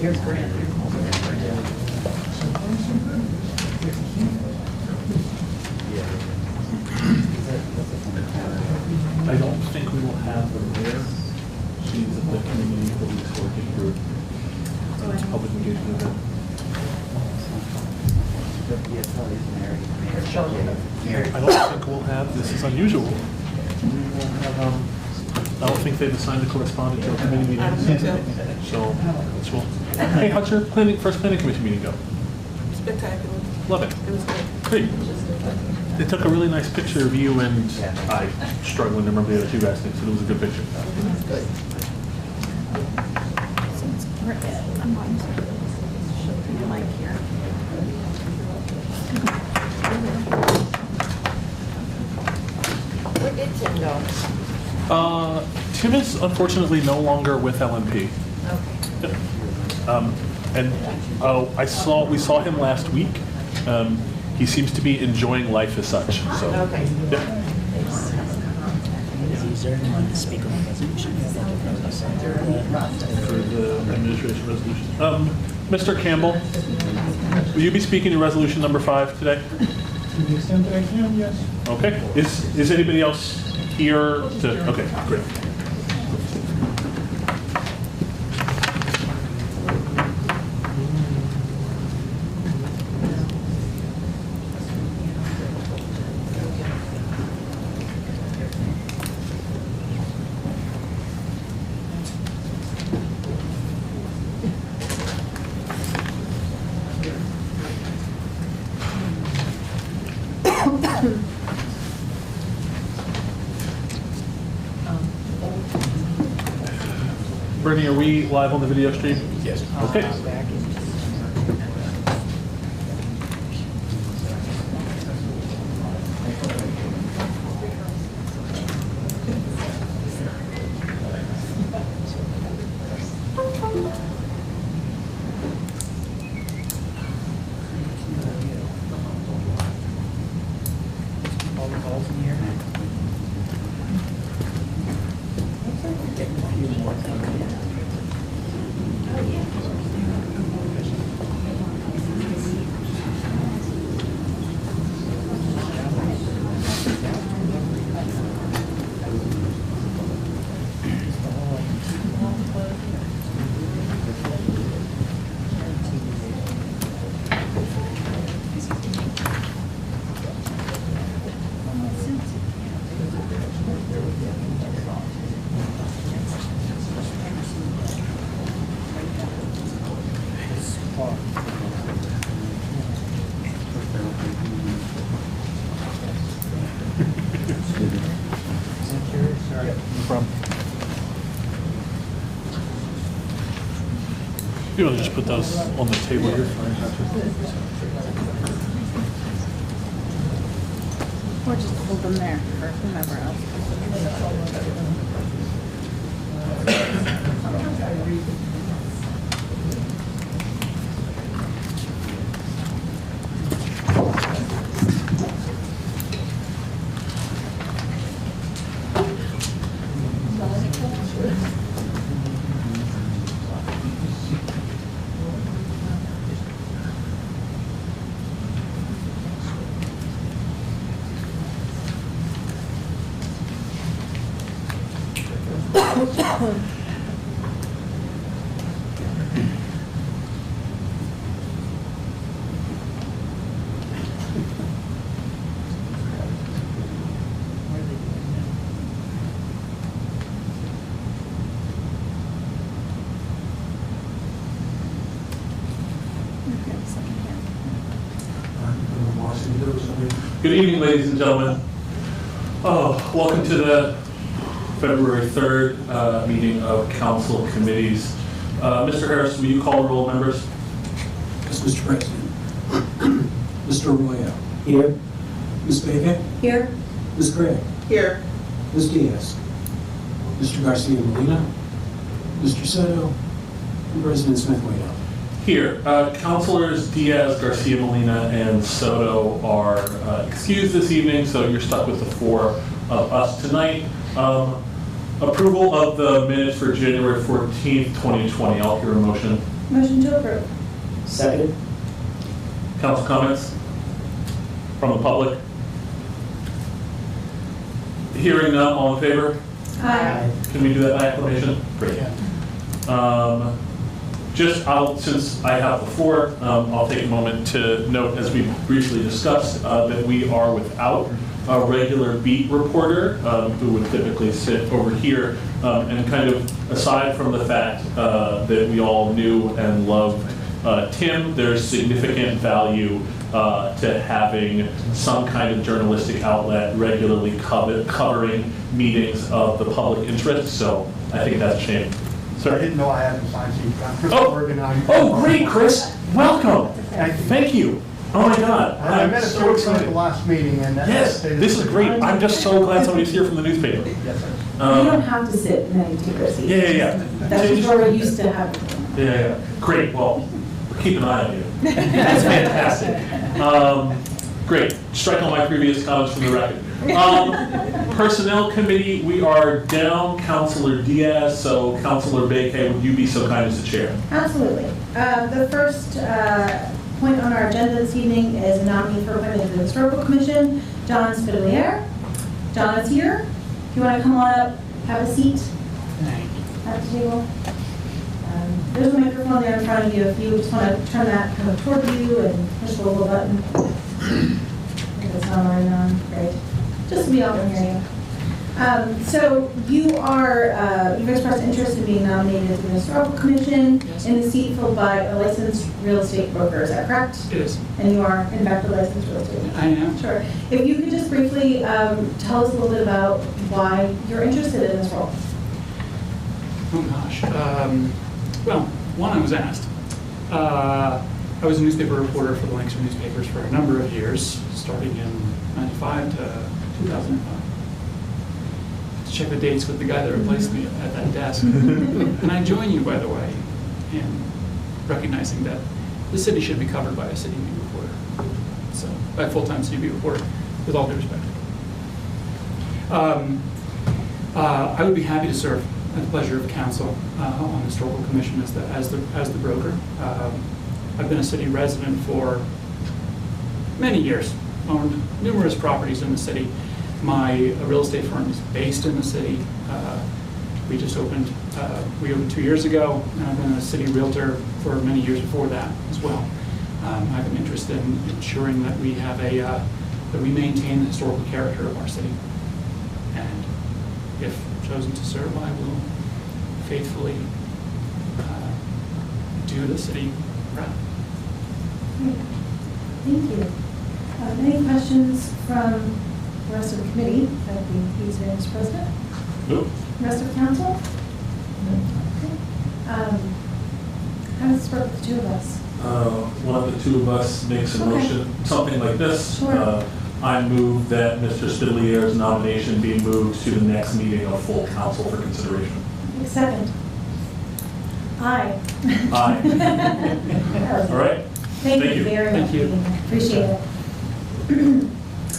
Here's Grant. I don't think we will have the mayor. She's at the community police working group. It's a public engagement event. I don't think we'll have, this is unusual. We will have, I don't think they've assigned a correspondent to a committee meeting. So, hey, how's your first planning commission meeting go? Spectacular. Love it. It was good. Great. They took a really nice picture of you and I, struggling to remember the other two guys' names, so it was a good picture. Good. I'm going to show the mic here. Where did Tim go? Tim is unfortunately no longer with LNP. Okay. And we saw him last week. He seems to be enjoying life as such. So. Okay. Yeah. Is there anyone to speak on the resolution? For the administration resolution. Mr. Campbell, will you be speaking to resolution number 5 today? To the extent that I can, yes. Okay. Is anybody else here to? Okay, great. Bernie, are we live on the video stream? Yes. Okay. All the calls in here? A few more coming in. You want to just put those on the table here? Or just hold them there for whomever else. Good evening, ladies and gentlemen. Welcome to the February 3rd meeting of council committees. Mr. Harris, will you call the roll, members? Yes, Mr. President. Mr. Arroyo. Here. Ms. Vega. Here. Ms. Gregg. Here. Ms. Diaz. Mr. Garcia Molina. Mr. Soto. And President Smith-Waito. Here. Councilors Diaz, Garcia Molina, and Soto are excused this evening, so you're stuck with the 4 of us tonight. Approval of the minutes for January 14th, 2020. I'll hear a motion. Motion to approve. Second? Council comments from the public? Hearing none, all in favor? Aye. Can we do that by acclamation? Great. Since I have the floor, I'll take a moment to note, as we briefly discussed, that we are without a regular beat reporter who would typically sit over here. And kind of aside from the fact that we all knew and loved Tim, there's significant value to having some kind of journalistic outlet regularly covering meetings of the public interest. So I think that's a shame. I Sir? didn't know I had to sign sheet. I'm Chris Oh. Morgan. I'm- Oh, great, Chris. Welcome. Thank you. Thank you. Oh my God. I I'm met a so few at excited. the last meeting and. Yes, this is great. I'm just so glad somebody's here from the newspaper. Yes, sir. You don't Um, have to sit in any particular seat. Yeah. That's just where we're used to having. Yeah. Great. Well, we'll keep an eye on you. That's fantastic. Great. Strike all my previous comments from the record. Personnel committee, we are down Councilor Diaz, so Councilor Bakay, would you be so kind as to chair? Absolutely. The first point on our agenda this evening is a nominee for appointment to the Historical Commission, John Spitalier. John is here. If you want to come on up, have a seat at the table. There's a microphone there in front of you. If you just want to turn that kind of toward you and push the little button. If it's not already on, great. Just so we all can hear you. So you are, you've expressed interest in being nominated to the Historical Commission Yes. in the seat filled by a licensed real estate broker, is that correct? It is. And you are, in fact, a licensed real estate broker? I am. Sure. If you could just briefly tell us a little bit about why you're interested in this role. Oh, gosh. Well, one, I was asked. I was a newspaper reporter for the Lancaster newspapers for a number of years, starting in 95 to 2005. To check the dates with the guy that replaced me at that desk. And I join you, by the way, in recognizing that the city should be covered by a city news reporter. So, by a full-time city reporter, with all due respect. I would be happy to serve at the pleasure of council on the Historical Commission as the broker. I've been a city resident for many years, owned numerous properties in the city. My real estate firm is based in the city. We opened 2 years ago, and I've been a city realtor for many years before that as well. I have an interest in ensuring that we have that we maintain the historical character of our city. And if chosen to serve, I will faithfully do the city proud. Great. Thank you. Any questions from the rest of the committee? That would be easier, Mr. President. Nope. Rest of council? Okay. How does this work with the two of us? One of the two of us makes a Okay. motion, something like this. Sure. I move that Mr. Spittalier's nomination be moved to the next meeting of full council for consideration. Second. Aye. Aye. All right. Thank Thank you you. very much. Thank you. for being here. Appreciate it.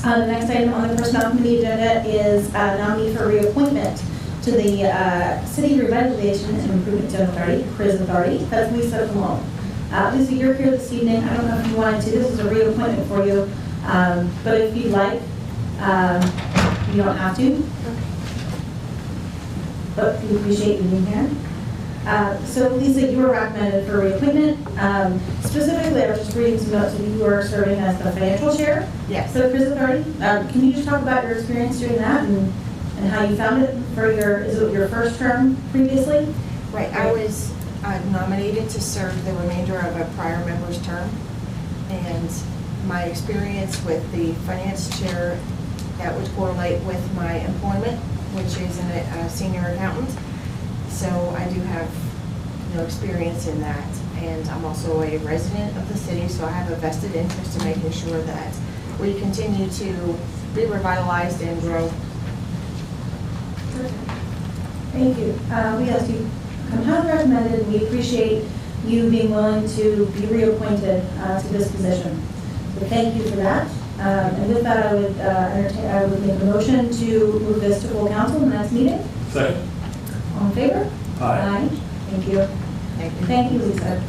The next item on the personnel committee agenda is a nominee for reappointment to the City Revitalization and Improvement Zone Authority, CRIZ Authority. That's Lisa Colon. Lisa, you're here this evening. I don't know if you wanted to. This is a reappointment for you, but if you'd like, you don't have to. But we appreciate you being here. So Lisa, you were recommended for reappointment. Specifically, I was just reading some notes that you are serving as the financial chair Yes. for the CRIZ Authority. Can you just talk about your experience doing that and how you found it for is it your first term previously? Right, I was nominated to serve the remainder of a prior member's term. And my experience with the finance chair, that would correlate with my employment, which is a senior accountant. So I do have experience in that. And I'm also a resident of the city, so I have a vested interest in making sure that we continue to be revitalized and grow. Thank you. We asked you to come highly recommended, and we appreciate you being willing to be reappointed to this position. So thank you for that. And with that, I would make a motion to move this to full council in the next meeting. Second. All in favor? Aye. Thank you. Thank you. Thank you, Lisa.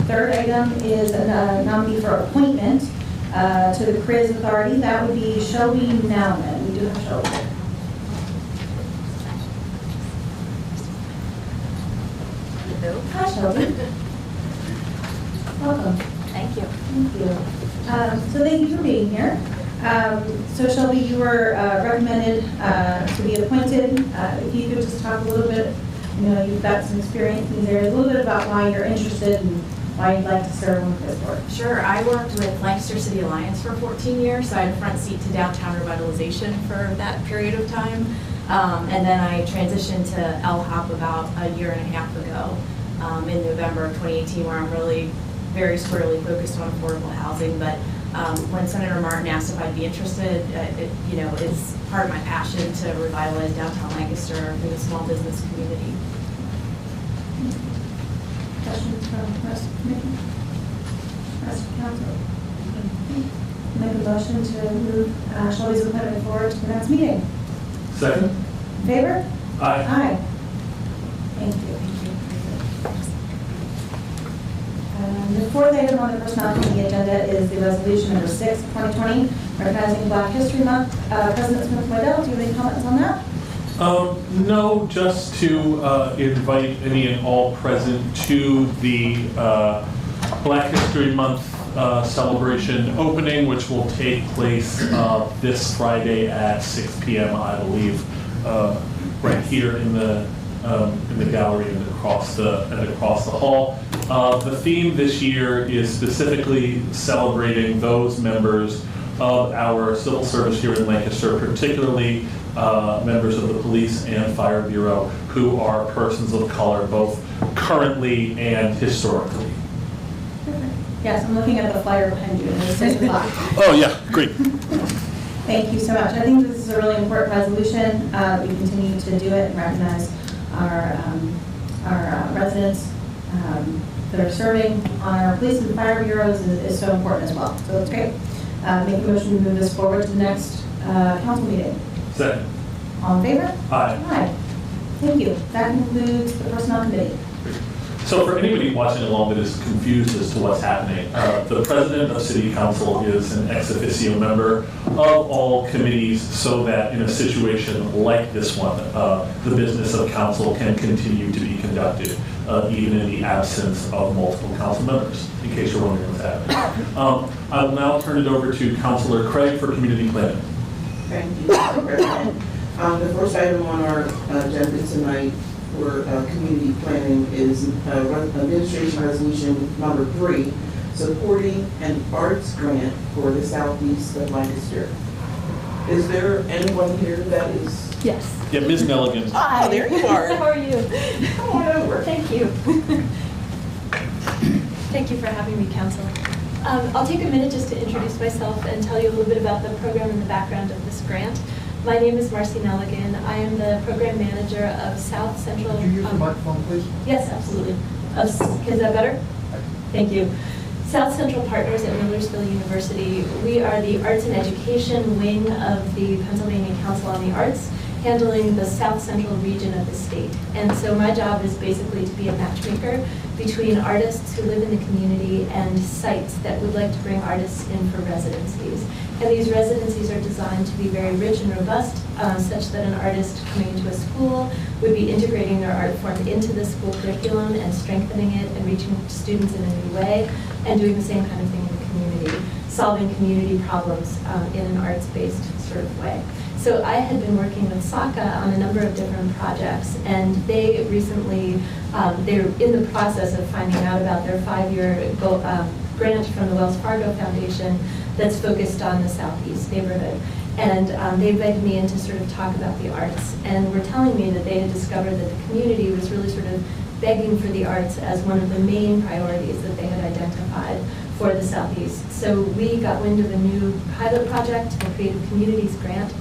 Third item is a nominee for appointment to the CRIZ Authority. That would be Shelby Nauman. We do have Shelby. Hello. Hi, Shelby. Welcome. Thank you. Thank you. So thank you for being here. So Shelby, you were recommended to be appointed. If you could just talk a little bit, you know, you've got some experience in these areas, a little bit about why you're interested and why you'd like to serve on this board. Sure. I worked with Lancaster City Alliance for 14 years, so I had a front seat to downtown revitalization for that period of time. And then I transitioned to LHOP about a year and a half ago in November of 2018, where I'm really very squarely focused on affordable housing. But when Senator Martin asked if I'd be interested, it's part of my passion to revitalize downtown Lancaster for the small business community. Questions from the rest of the committee? Rest of council? Make a motion to move Shelby's appointment forward to the next meeting. Second? In favor? Aye. Aye. Thank you. The fourth item on the personnel committee agenda is the resolution number 6, 2020, recognizing Black History Month. President Smith-Waddell, do you have any comments on that? No, just to invite any and all present to the Black History Month celebration opening, which will take place this Friday at 6 p.m., I believe, right here in the gallery and across the hall. The theme this year is specifically celebrating those members of our civil service here in Lancaster, particularly members of the Police and Fire Bureau who are persons of color, both currently and historically. Yes, I'm looking at the flyer behind you, and it's 6 o'clock. Oh, yeah, great. Thank you so much. I think this is a really important resolution. We continue to do it and recognize our residents that are serving on our police and fire bureaus is so important as well. So that's great. Make a motion to move this forward to the next council meeting. Second. All in favor? Aye. Aye. Thank you. That concludes the personnel committee. So for anybody watching along that is confused as to what's happening, the president of city council is an ex officio member of all committees so that in a situation like this one, the business of council can continue to be conducted, even in the absence of multiple council members, in case you're wondering what's happening. I will now turn it over to Councilor Craig for community planning. Thank you, Mr. President. The first item on our agenda tonight for community planning is administration resolution number 3, supporting an arts grant for the southeast of Lancaster. Is there anyone here that is? Yes. Yeah, Ms. Nelligan. Hi. There you are. How are you? Come on over. Thank you. Thank you for having me, Council. I'll take a minute just to introduce myself and tell you a little bit about the program and the background of this grant. My name is Marcy Nelligan. I am the program manager of South Central. Could you use the microphone, please? Yes, absolutely. Is that better? Thank you. South Central Partners at Millersville University. We are the arts and education wing of the Pennsylvania Council on the Arts, handling the South Central region of the state. And so my job is basically to be a matchmaker between artists who live in the community and sites that would like to bring artists in for residencies. And these residencies are designed to be very rich and robust, such that an artist coming into a school would be integrating their art form into the school curriculum and strengthening it and reaching students in a new way, and doing the same kind of thing in the community, solving community problems in an arts-based sort of way. So I had been working with SACA on a number of different projects, and they recently, they're in the process of finding out about their 5-year grant from the Wells Fargo Foundation that's focused on the Southeast neighborhood. And they invited me in to sort of talk about the arts, and were telling me that they had discovered that the community was really sort of begging for the arts as one of the main priorities that they had identified for the Southeast. So we got wind of a new pilot project, the Creative Communities Grant,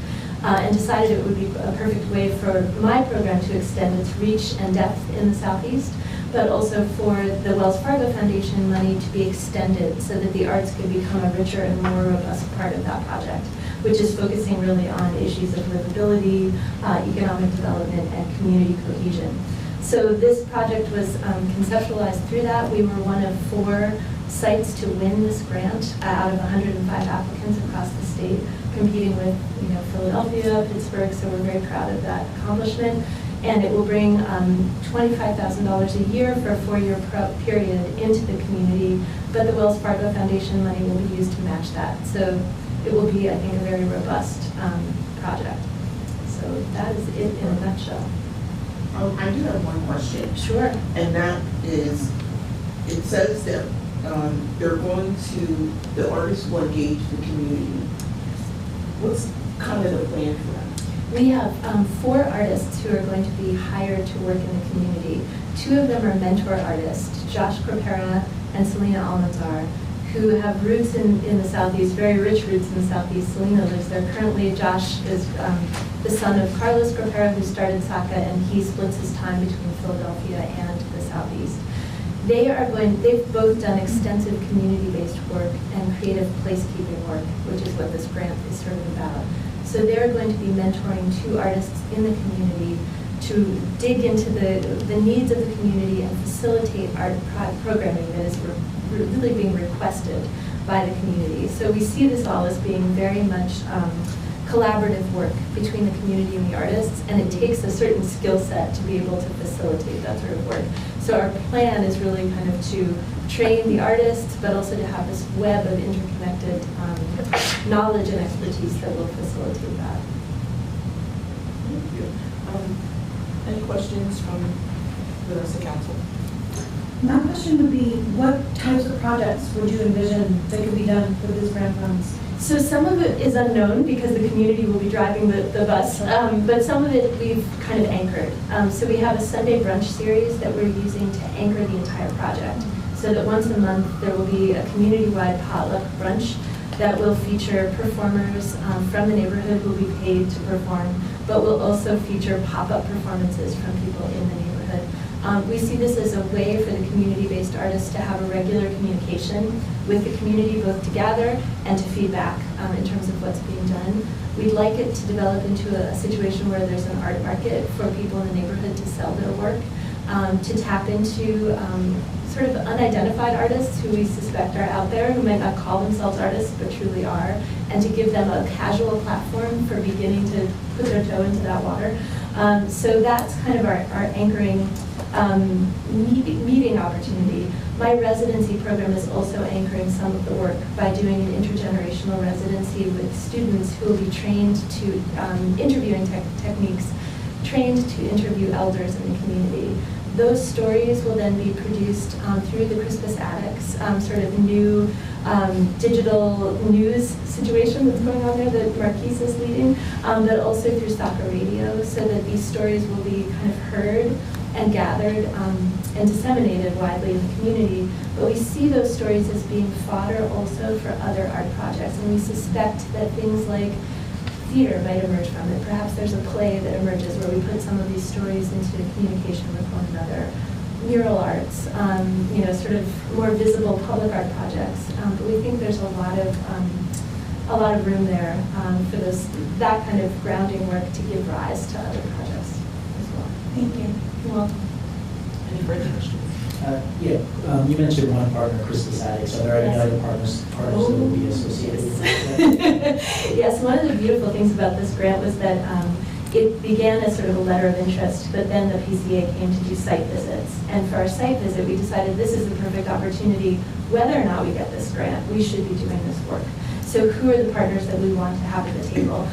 and decided it would be a perfect way for my program to extend its reach and depth in the Southeast, but also for the Wells Fargo Foundation money to be extended so that the arts could become a richer and more robust part of that project, which is focusing really on issues of livability, economic development, and community cohesion. So this project was conceptualized through that. We were one of 4 sites to win this grant out of 105 applicants across the state, competing with Philadelphia, Pittsburgh, so we're very proud of that accomplishment. And it will bring $25,000 a year for a 4-year period into the community, but the Wells Fargo Foundation money will be used to match that. So it will be, I think, a very robust project. So that is it in a nutshell. I do have one question, Sure. and that is, it says that they're going to, the artists will engage the community. What's kind of the plan for that? We have 4 artists who are going to be hired to work in the community. 2 of them are mentor artists, Josh Crepera and Selena Almanzar, who have roots in the Southeast, very rich roots in the Southeast. Selena lives there currently. Josh is the son of Carlos Crepera, who started SACA, and he splits his time between Philadelphia and the Southeast. They've both done extensive community-based work and creative placekeeping work, which is what this grant is sort of about. So they're going to be mentoring 2 artists in the community to dig into the needs of the community and facilitate art programming that is really being requested by the community. So we see this all as being very much collaborative work between the community and the artists, and it takes a certain skill set to be able to facilitate that sort of work. So our plan is really kind of to train the artists, but also to have this web of interconnected knowledge and expertise that will facilitate that. Thank you. Any questions from the rest of the council? My question would be, what types of projects would you envision that could be done with these grant funds? So some of it is unknown because the community will be driving the bus, but some of it we've kind of anchored. So we have a Sunday brunch series that we're using to anchor the entire project, so that once a month there will be a community-wide potluck brunch that will feature performers from the neighborhood who will be paid to perform, but will also feature pop-up performances from people in the neighborhood. We see this as a way for the community-based artists to have a regular communication with the community, both to gather and to feedback in terms of what's being done. We'd like it to develop into a situation where there's an art market for people in the neighborhood to sell their work, to tap into sort of unidentified artists who we suspect are out there, who might not call themselves artists but truly are, and to give them a casual platform for beginning to put their toe into that water. So that's kind of our anchoring meeting opportunity. My residency program is also anchoring some of the work by doing an intergenerational residency with students who will be trained to interviewing techniques, trained to interview elders in the community. Those stories will then be produced through the Crispus Attucks, sort of new digital news situation that's going on there that Marquise is leading, but also through SACA Radio, so that these stories will be kind of heard and gathered and disseminated widely in the community. But we see those stories as being fodder also for other art projects, and we suspect that things like theater might emerge from it. Perhaps there's a play that emerges where we put some of these stories into communication with one another. Mural arts, sort of more visible public art projects. But we think there's a lot of room there for that kind of grounding work to give rise to other projects as well. Thank you. You're welcome. Any further questions? You mentioned one partner, Crispus Attucks. Are there any other partners that will be associated with that? Yes, one of the beautiful things about this grant was that it began as sort of a letter of interest, but then the PCA came to do site visits. And for our site visit, we decided this is the perfect opportunity. Whether or not we get this grant, we should be doing this work. So who are the partners that we want to have at the table?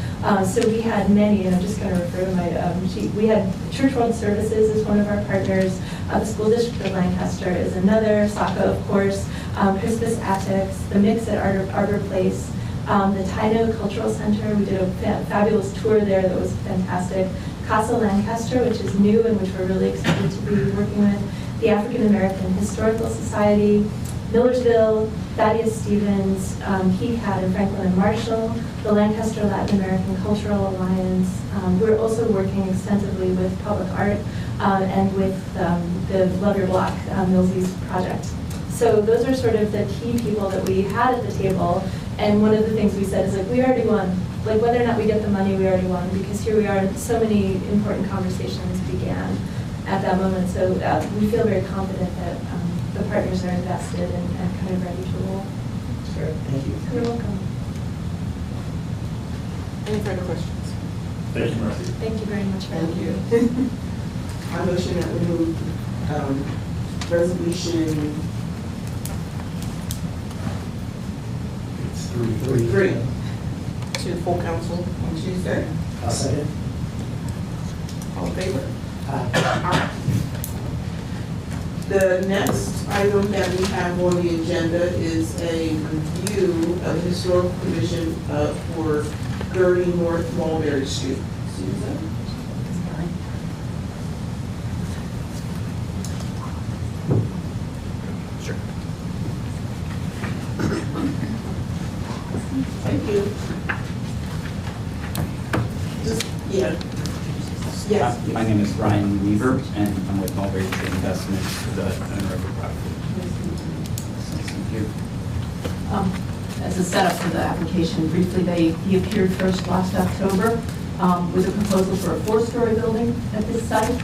So we had many, and I'm just going to refer to my sheet. We had Church World Services as one of our partners. The School District of Lancaster is another. SACA, of course. Crispus Attucks, the Mix at Arbor Place. The Taino Cultural Center, we did a fabulous tour there that was fantastic. Casa Lancaster, which is new and which we're really excited to be working with. The African American Historical Society. Millersville, Thaddeus Stevens, HECAD, and Franklin and Marshall, the Lancaster Latin American Cultural Alliance. We're also working extensively with public art and with the Love Your Block Millsies project. So those are sort of the key people that we had at the table. And one of the things we said is, like, we already won. Like, whether or not we get the money, we already won, because here we are, so many important conversations began. at that moment. So we feel very confident that the partners are invested and kind of ready to roll. Great, thank you. You're welcome. Any further questions? Thank you, Marcy. Thank you very much for Thank having you. me. I motion that we move resolution It's three. Three. to full council on Tuesday. I'll second. All in favor? Aye. The next item that we have on the agenda is a review of the historical commission for 30 North Mulberry Street. Susan? Sure. Thank you. Yeah. Yes. My name is Ryan Weaver, and I'm with Mulberry Street Investments, the owner of the property. Thank you. As a setup for the application, briefly, he appeared first last October with a proposal for a 4-story building at this site.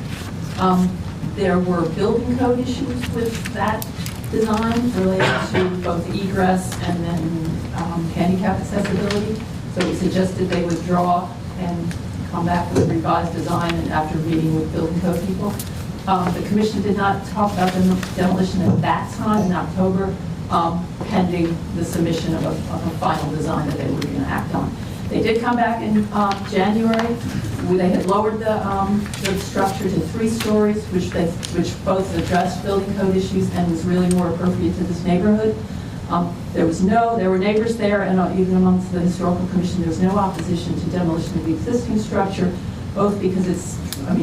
There were building code issues with that design related to both egress and then handicap accessibility. So we suggested they withdraw and come back with a revised design, and after meeting with building code people. The commission did not talk about the demolition at that time in October, pending the submission of a final design that they were going to act on. They did come back in January. They had lowered the structure to 3 stories, which both addressed building code issues and was really more appropriate to this neighborhood. There were neighbors there, and even amongst the historical commission, there was no opposition to demolition of the existing structure, both because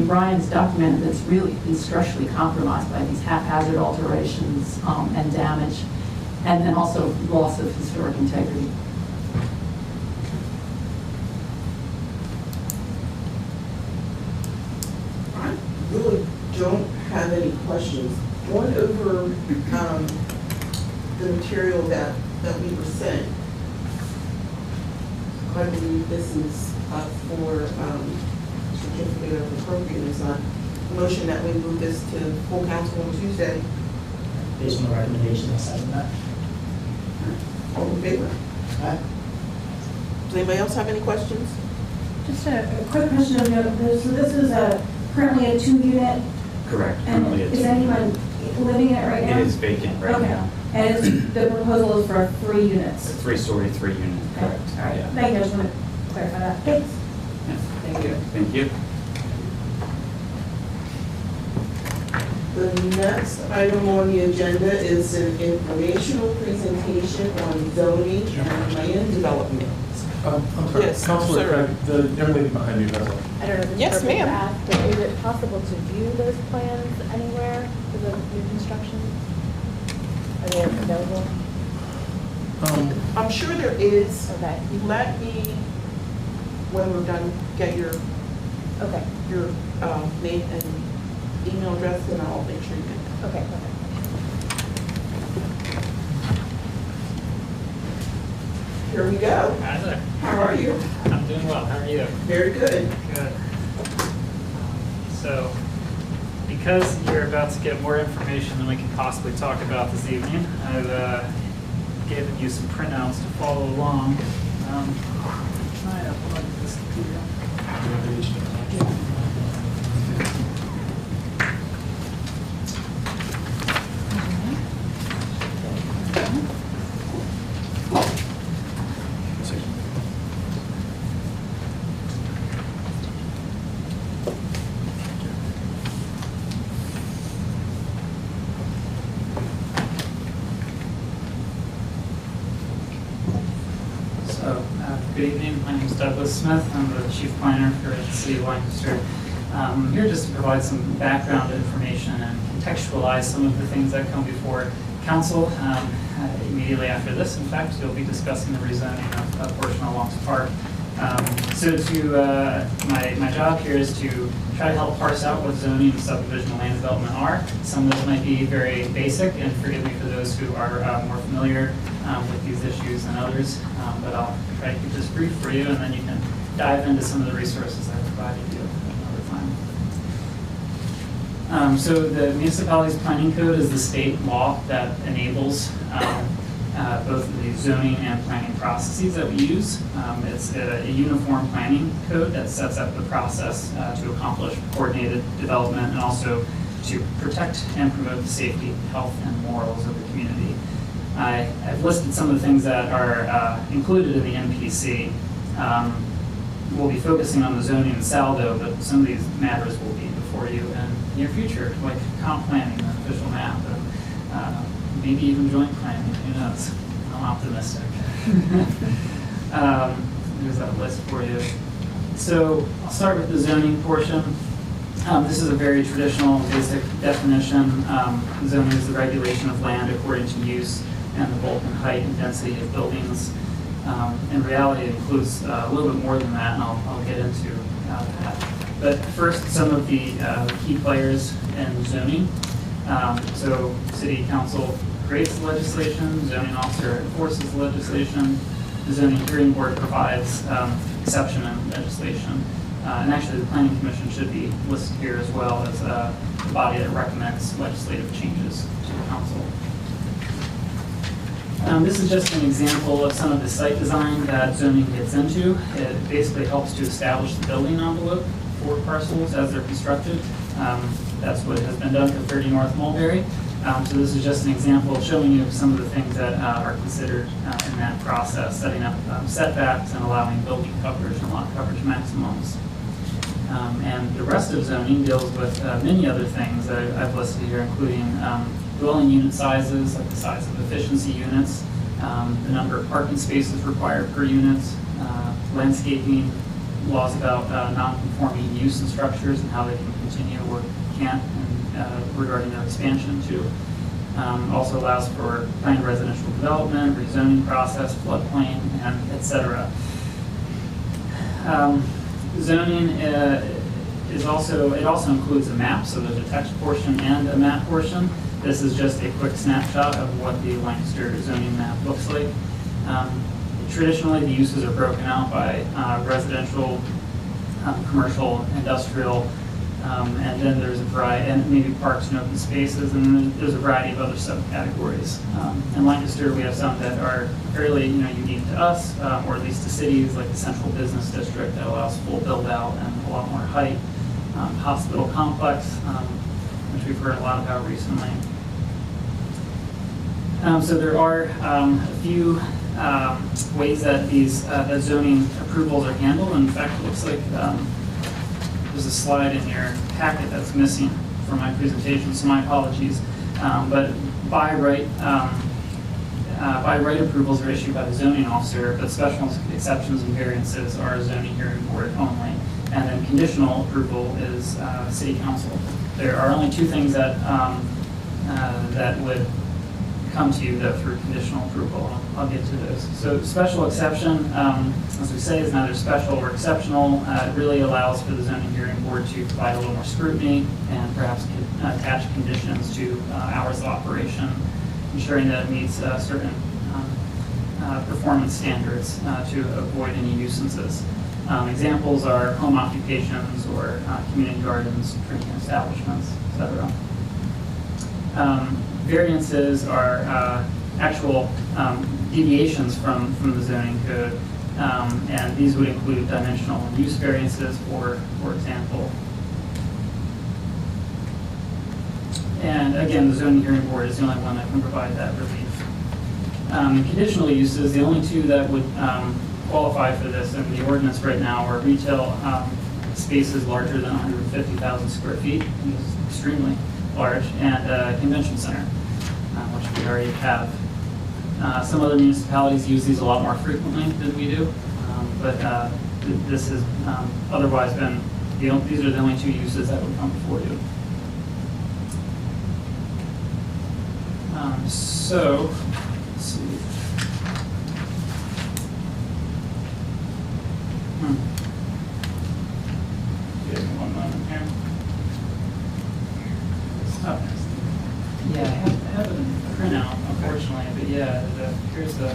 Ryan's documented that it's really been structurally compromised by these haphazard alterations and damage, and then also loss of historic integrity. I really don't have any questions. Going over the material that we were sent, I believe this is up for certificate of appropriateness. I motion that we move this to full council on Tuesday. Based on the recommendation, I'll second that. All in favor? Aye. Does anybody else have any questions? Just a quick question of note. So this is currently a 2-unit, Correct. and Currently is anyone living in it right now? It is vacant right Okay. now. And the proposal is for 3 units? It's a 3-story, 3-unit. Okay. Correct. All right, Yeah. thank you, I just want to clarify that. Thanks. Yeah. Thank you. Thank you. The next item on the agenda is an informational presentation on zoning and land development. I'm sorry, Yes, Councilor sir. Craig, the young lady behind you has a... I don't know if it's Yes, appropriate to ma'am. ask, but is it possible to view those plans anywhere for the new construction? Are they available? I'm sure there is. Okay, Let me, when we're done, get your okay, name and email address, and I'll make sure you get that. okay, perfect. Here we go. Hi there. How are you? I'm doing well. How are you? Very good. Good. So, because you're about to get more information than we can possibly talk about this evening, I've given you some printouts to follow along. Try to plug this computer. Good evening. My name is Douglas Smith. I'm the chief planner for the city of Lancaster. I'm here just to provide some background information and contextualize some of the things that come before council. Immediately after this, in fact, you'll be discussing the rezoning of a portion of Longs Park. My job here is to try to help parse out what zoning and subdivision and land development are. Some of those might be very basic, and forgive me for those who are more familiar with these issues than others, but I'll try to keep this brief for you, and then you can dive into some of the resources I provided you another time. So the municipality's planning code is the state law that enables both the zoning and planning processes that we use. It's a uniform planning code that sets up the process to accomplish coordinated development and also to protect and promote the safety, health, and morals of the community. I've listed some of the things that are included in the MPC. We'll be focusing on the zoning and SALDO, but some of these matters will be before you in the near future, like comp planning, an official map, and maybe even joint planning, who knows? I'm optimistic. There's that list for you. So I'll start with the zoning portion. This is a very traditional, basic definition. Zoning is the regulation of land according to use and the bulk and height and density of buildings. In reality, it includes a little bit more than that, and I'll get into that. But first, some of the key players in zoning. So City Council creates the legislation, zoning officer enforces the legislation, the zoning hearing board provides exception in legislation. And actually, the Planning Commission should be listed here as well as the body that recommends legislative changes to the council. This is just an example of some of the site design that zoning gets into. It basically helps to establish the building envelope for parcels as they're constructed. That's what has been done for 30 North Mulberry. So this is just an example of showing you some of the things that are considered in that process, setting up setbacks and allowing building coverage and lot coverage maximums. And the rest of zoning deals with many other things that I've listed here, including dwelling unit sizes, like the size of efficiency units, the number of parking spaces required per unit, landscaping, laws about non-conforming use and structures and how they can continue or can't, and regarding their expansion too. Also allows for planned residential development, rezoning process, floodplain, and et cetera. Zoning it also includes a map, so there's a text portion and a map portion. This is just a quick snapshot of what the Lancaster zoning map looks like. Traditionally, the uses are broken out by residential, commercial, industrial, and then there's a variety, and maybe parks and open spaces, and then there's a variety of other subcategories. In Lancaster, we have some that are fairly unique to us, or at least to cities, like the Central Business District that allows full build out and a lot more height. Hospital complex, which we've heard a lot about recently. So there are a few ways that these that zoning approvals are handled. In fact, it looks like there's a slide in your packet that's missing from my presentation, so my apologies. But by right approvals are issued by the zoning officer, but special exceptions and variances are zoning hearing board only. And then conditional approval is city council. There are only two things that that would come to you though through conditional approval. I'll get to those. So special exception, as we say, is neither special or exceptional. It really allows for the zoning hearing board to provide a little more scrutiny and perhaps attach conditions to hours of operation, ensuring that it meets certain performance standards to avoid any nuisances. Examples are home occupations or community gardens, drinking establishments, etc. Variances are actual deviations from the zoning code, and these would include dimensional and use variances, for example. And again, the zoning hearing board is the only one that can provide that relief. Conditional uses, the only two that would qualify for this in the ordinance right now are retail spaces larger than 150,000 square feet, which is extremely large, and convention center, which we already have. Some other municipalities use these a lot more frequently than we do, but this has otherwise been, these are the only two uses that would come before you. So, let's see. Give me one moment here. Oh, yeah, I have a printout, unfortunately, but yeah, here's the.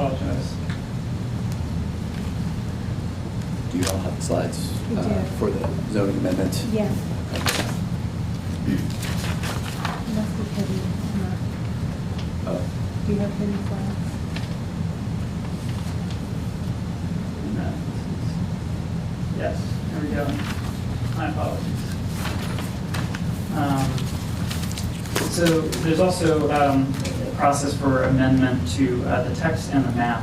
apologize. Do you all have the slides We do. for the zoning amendment? Yeah. Okay. Must be hidden. Oh, Do you have hidden slides? Yes, there we go. My apologies. So there's also a process for amendment to the text and the map.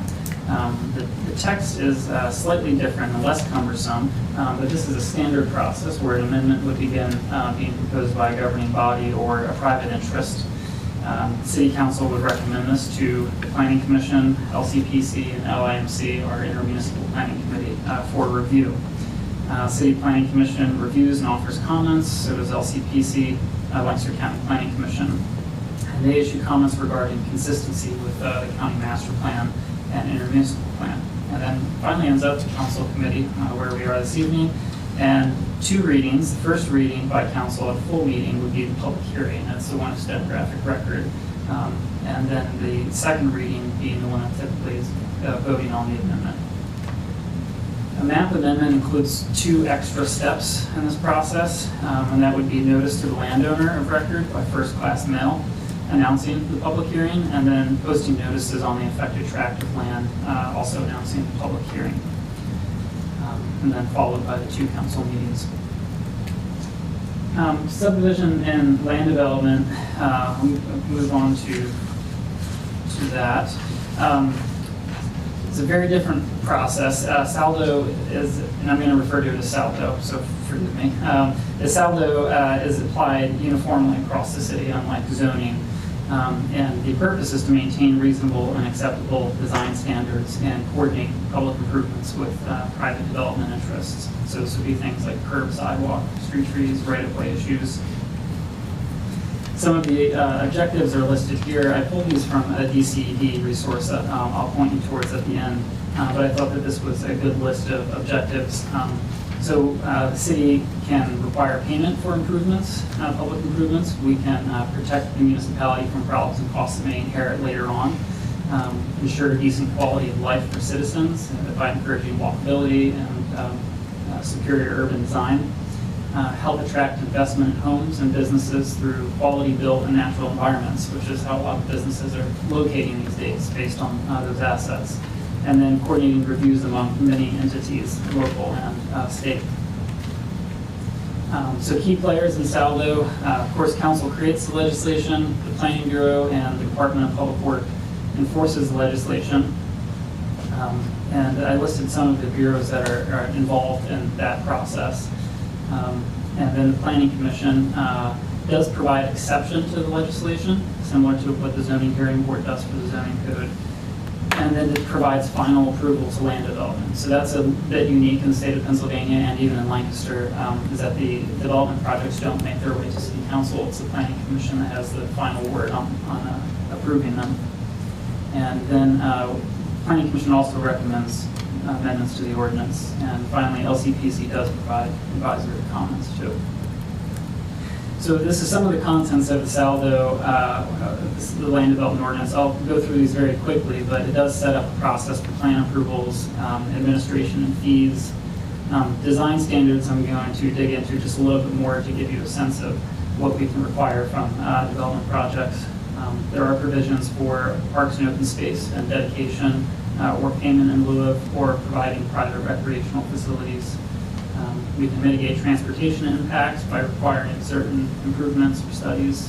The text is slightly different and less cumbersome, but this is a standard process where an amendment would begin being proposed by a governing body or a private interest. City Council would recommend this to the Planning Commission, LCPC, and LIMC, our Intermunicipal Planning Committee, for review. City Planning Commission reviews and offers comments, so does LCPC, Lancaster County Planning Commission. And they issue comments regarding consistency with the county master plan and intermunicipal plan. And then finally ends up to council committee, where we are this evening. And 2 readings. The first reading by council at a full meeting would be the public hearing. That's the one of stenographic record. And then the second reading being the one that typically is voting on the amendment. A map amendment includes 2 extra steps in this process, and that would be notice to the landowner of record by first-class mail, announcing the public hearing, and then posting notices on the affected tract of land, also announcing the public hearing, and then followed by the 2 council meetings. Subdivision and land development, we'll move on to that. It's a very different process. Saldo is, and I'm going to refer to it as Saldo, so forgive me. The Saldo is applied uniformly across the city, unlike zoning. And the purpose is to maintain reasonable and acceptable design standards and coordinate public improvements with private development interests. So this would be things like curb, sidewalk, street trees, right-of-way issues. Some of the objectives are listed here. I pulled these from a DCED resource that I'll point you towards at the end, but I thought that this was a good list of objectives. So the city can require payment for improvements, public improvements. We can protect the municipality from problems and costs that may inherit later on. Ensure decent quality of life for citizens by encouraging walkability and superior urban design. Help attract investment in homes and businesses through quality built and natural environments, which is how a lot of businesses are locating these days based on those assets. And then coordinating reviews among many entities, local and state. So key players in Saldo, of course, council creates the legislation, the Planning Bureau and the Department of Public Work enforces the legislation. And I listed some of the bureaus that are involved in that process. And then the Planning Commission does provide exception to the legislation, similar to what the Zoning Hearing Board does for the zoning code. And then it provides final approval to land development. So that's a bit unique in the state of Pennsylvania and even in Lancaster, is that the development projects don't make their way to City Council. It's the Planning Commission that has the final word on approving them. And then Planning Commission also recommends amendments to the ordinance. And finally, LCPC does provide advisory comments too. So this is some of the contents of the Saldo, the land development ordinance. I'll go through these very quickly, but it does set up a process for plan approvals, administration and fees. Design standards I'm going to dig into just a little bit more to give you a sense of what we can require from development projects. There are provisions for parks and open space and dedication, or payment in lieu of, or providing private recreational facilities. We can mitigate transportation impacts by requiring certain improvements or studies,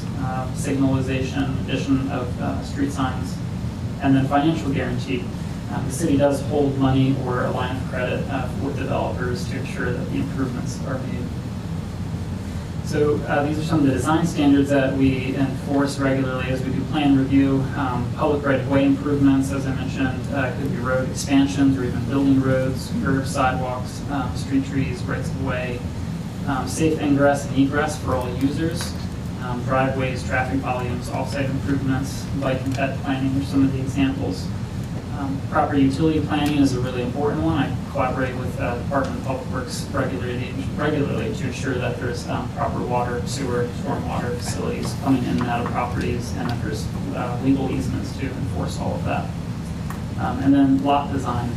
signalization, addition of street signs, and then financial guarantee. The city does hold money or a line of credit for developers to ensure that the improvements are made. So these are some of the design standards that we enforce regularly as we do plan review. Public right-of-way improvements, as I mentioned, could be road expansions or even building roads, curbs, sidewalks, street trees, rights-of-way, safe ingress and egress for all users, driveways, traffic volumes, off-site improvements, bike and pet planning are some of the examples. Property utility planning is a really important one. I collaborate with the Department of Public Works regularly to ensure that there's proper water, sewer, stormwater facilities coming in and out of properties, and that there's legal easements to enforce all of that. And then lot design,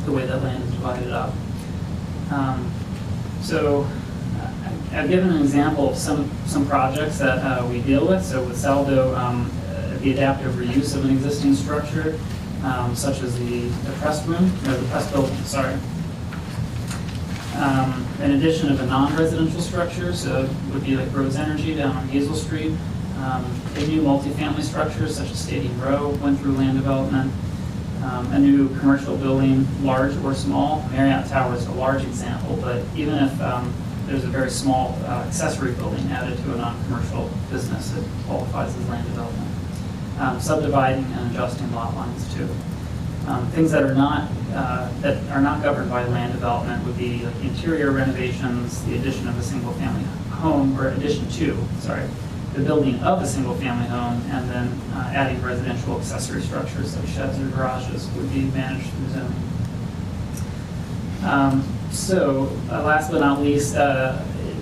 the way that land is divided up. So I've given an example of some projects that we deal with. So with Saldo, the adaptive reuse of an existing structure, such as the press room, or the press building, sorry. In addition of a non-residential structure, so it would be like Rhodes Energy down on Hazel Street. A new multifamily structures such as Stadium Row went through land development. A new commercial building, large or small. Marriott Tower is a large example, but even if there's a very small accessory building added to a non-commercial business, it qualifies as land development. Subdividing and adjusting lot lines too. Things that are not governed by land development would be like interior renovations, the addition of a single-family home, or the building of a single-family home, and then adding residential accessory structures like sheds or garages would be managed through zoning. Last but not least,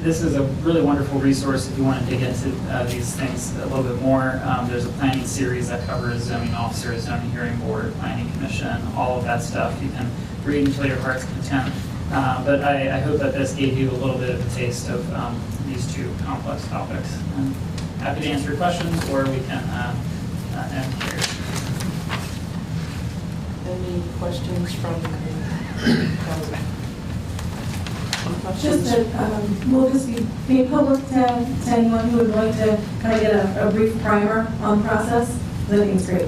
this is a really wonderful resource if you want to dig into these things a little bit more. There's a planning series that covers zoning officer, zoning hearing board, planning commission, all of that stuff. You can read until your heart's content. But I hope that this gave you a little bit of a taste of these two complex topics. And happy to answer questions, or we can end here. Any questions from council? Just that we'll just be made public to anyone who would like to kind of get a brief primer on the process. I think it's great.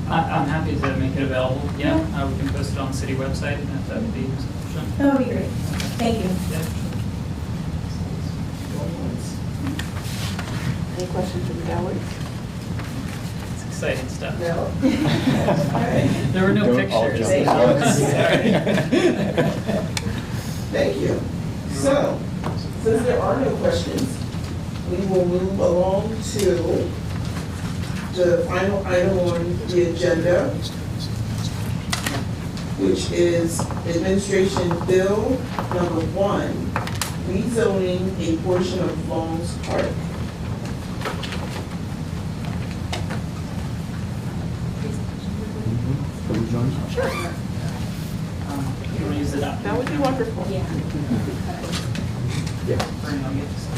I'm happy to make it available. Yeah, we can post it on the city website if that would be sufficient. That would be great. Thank you. Yeah. Any questions from the gallery? It's exciting stuff. No? There were no Don't all pictures. jump at once. Thank you. So, since there are no questions, we will move along to the final item on the agenda, which is Administration Bill Number 1, rezoning a portion of Longs Park. Sure. You want to use it up? That would be wonderful. Yeah. Bring on this.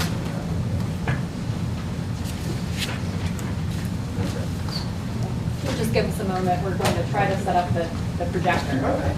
Just give us a moment. We're going to try to set up the projector. Okay.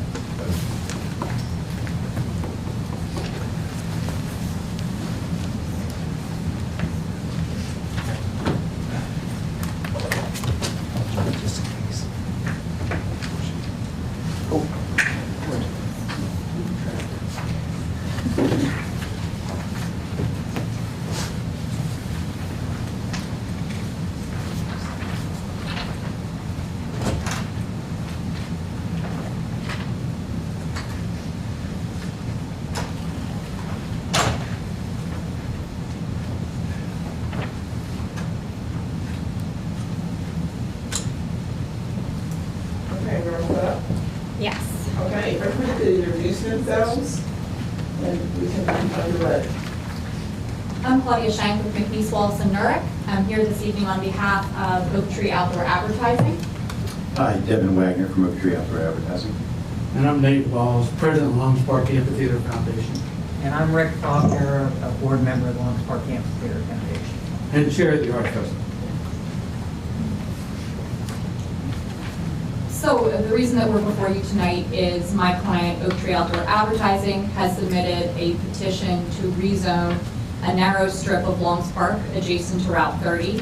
Yes. Okay, everybody could introduce themselves, and we can be underway. I'm Claudia Shank with McNeese Wallace and Nurek. I'm here this evening on behalf of Oak Tree Outdoor Advertising. Hi, Devin Wagner from Oak Tree Outdoor Advertising. And I'm Nate Balls, President of Longs Park Amphitheater Foundation. And I'm Rick Faulkner, a board member of the Longs Park Amphitheater Foundation. And chair of the Art Festival. So the reason that we're before you tonight is my client, Oak Tree Outdoor Advertising, has submitted a petition to rezone a narrow strip of Longs Park adjacent to Route 30.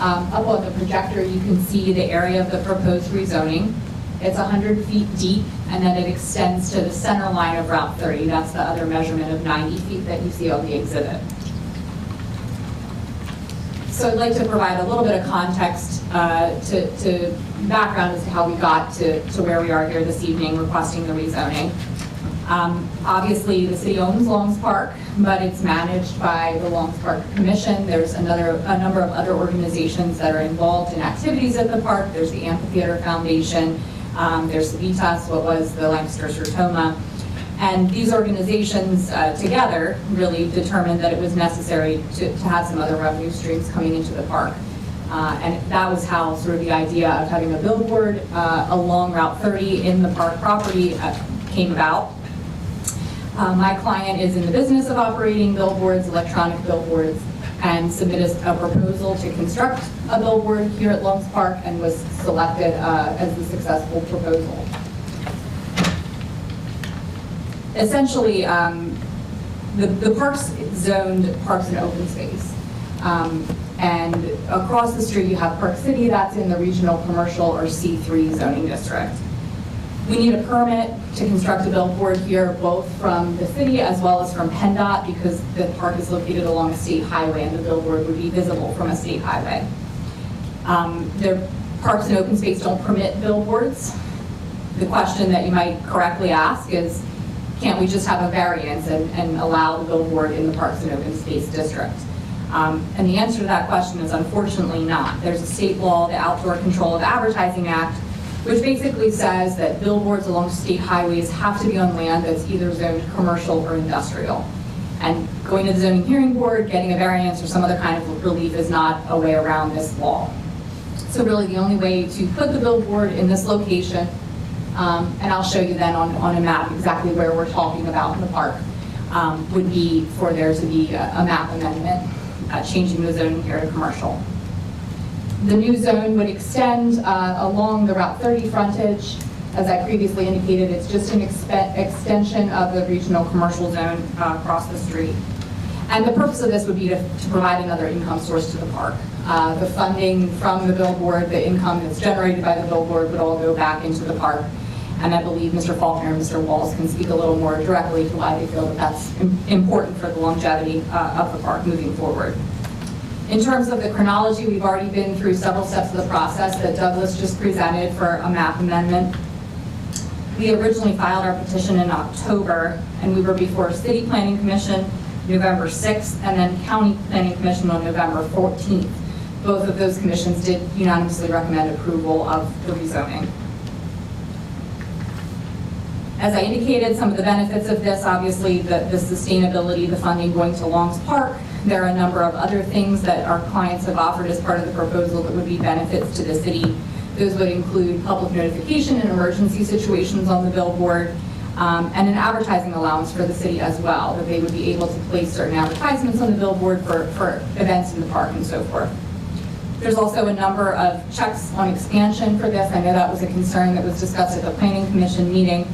Up on the projector, you can see the area of the proposed rezoning. It's 100 feet deep, and then it extends to the center line of Route 30. That's the other measurement of 90 feet that you see on the exhibit. So I'd like to provide a little bit of context to background as to how we got to where we are here this evening requesting the rezoning. Obviously, the city owns Longs Park, but it's managed by the Longs Park Commission. There's a number of other organizations that are involved in activities at the park. There's the Amphitheater Foundation, there's Civitas, what was the Lancaster Sertoma. And these organizations together really determined that it was necessary to have some other revenue streams coming into the park. And that was how sort of the idea of having a billboard along Route 30 in the park property came about. My client is in the business of operating billboards, electronic billboards, and submitted a proposal to construct a billboard here at Lungs Park and was selected as the successful proposal. Essentially, the park's zoned parks and open space. And across the street you have Park City, that's in the regional commercial or C3 zoning district. We need a permit to construct a billboard here, both from the city as well as from PennDOT, because the park is located along a state highway and the billboard would be visible from a state highway. Their parks and open space don't permit billboards. The question that you might correctly ask is, can't we just have a variance and allow the billboard in the Parks and Open Space District? And the answer to that question is unfortunately not. There's a state law, the Outdoor Control of Advertising Act, which basically says that billboards along state highways have to be on land that's either zoned commercial or industrial. And going to the zoning hearing board, getting a variance or some other kind of relief is not a way around this law. So really the only way to put the billboard in this location, and I'll show you then on a map exactly where we're talking about in the park, would be for there to be a map amendment, changing the zoning here to commercial. The new zone would extend along the Route 30 frontage. As I previously indicated, it's just an extension of the regional commercial zone across the street. And the purpose of this would be to provide another income source to the park. The funding from the billboard, the income that's generated by the billboard would all go back into the park. And I believe Mr. Faulkner and Mr. Walls can speak a little more directly to why they feel that that's important for the longevity of the park moving forward. In terms of the chronology, we've already been through several steps of the process that Douglas just presented for a map amendment. We originally filed our petition in October, and we were before City Planning Commission November 6th, and then County Planning Commission on November 14th. Both of those commissions did unanimously recommend approval of the rezoning. As I indicated, some of the benefits of this, obviously the sustainability, the funding going to Longs Park. There are a number of other things that our clients have offered as part of the proposal that would be benefits to the city. Those would include public notification in emergency situations on the billboard, and an advertising allowance for the city as well, that they would be able to place certain advertisements on the billboard for events in the park and so forth. There's also a number of checks on expansion for this. I know that was a concern that was discussed at the Planning Commission meeting.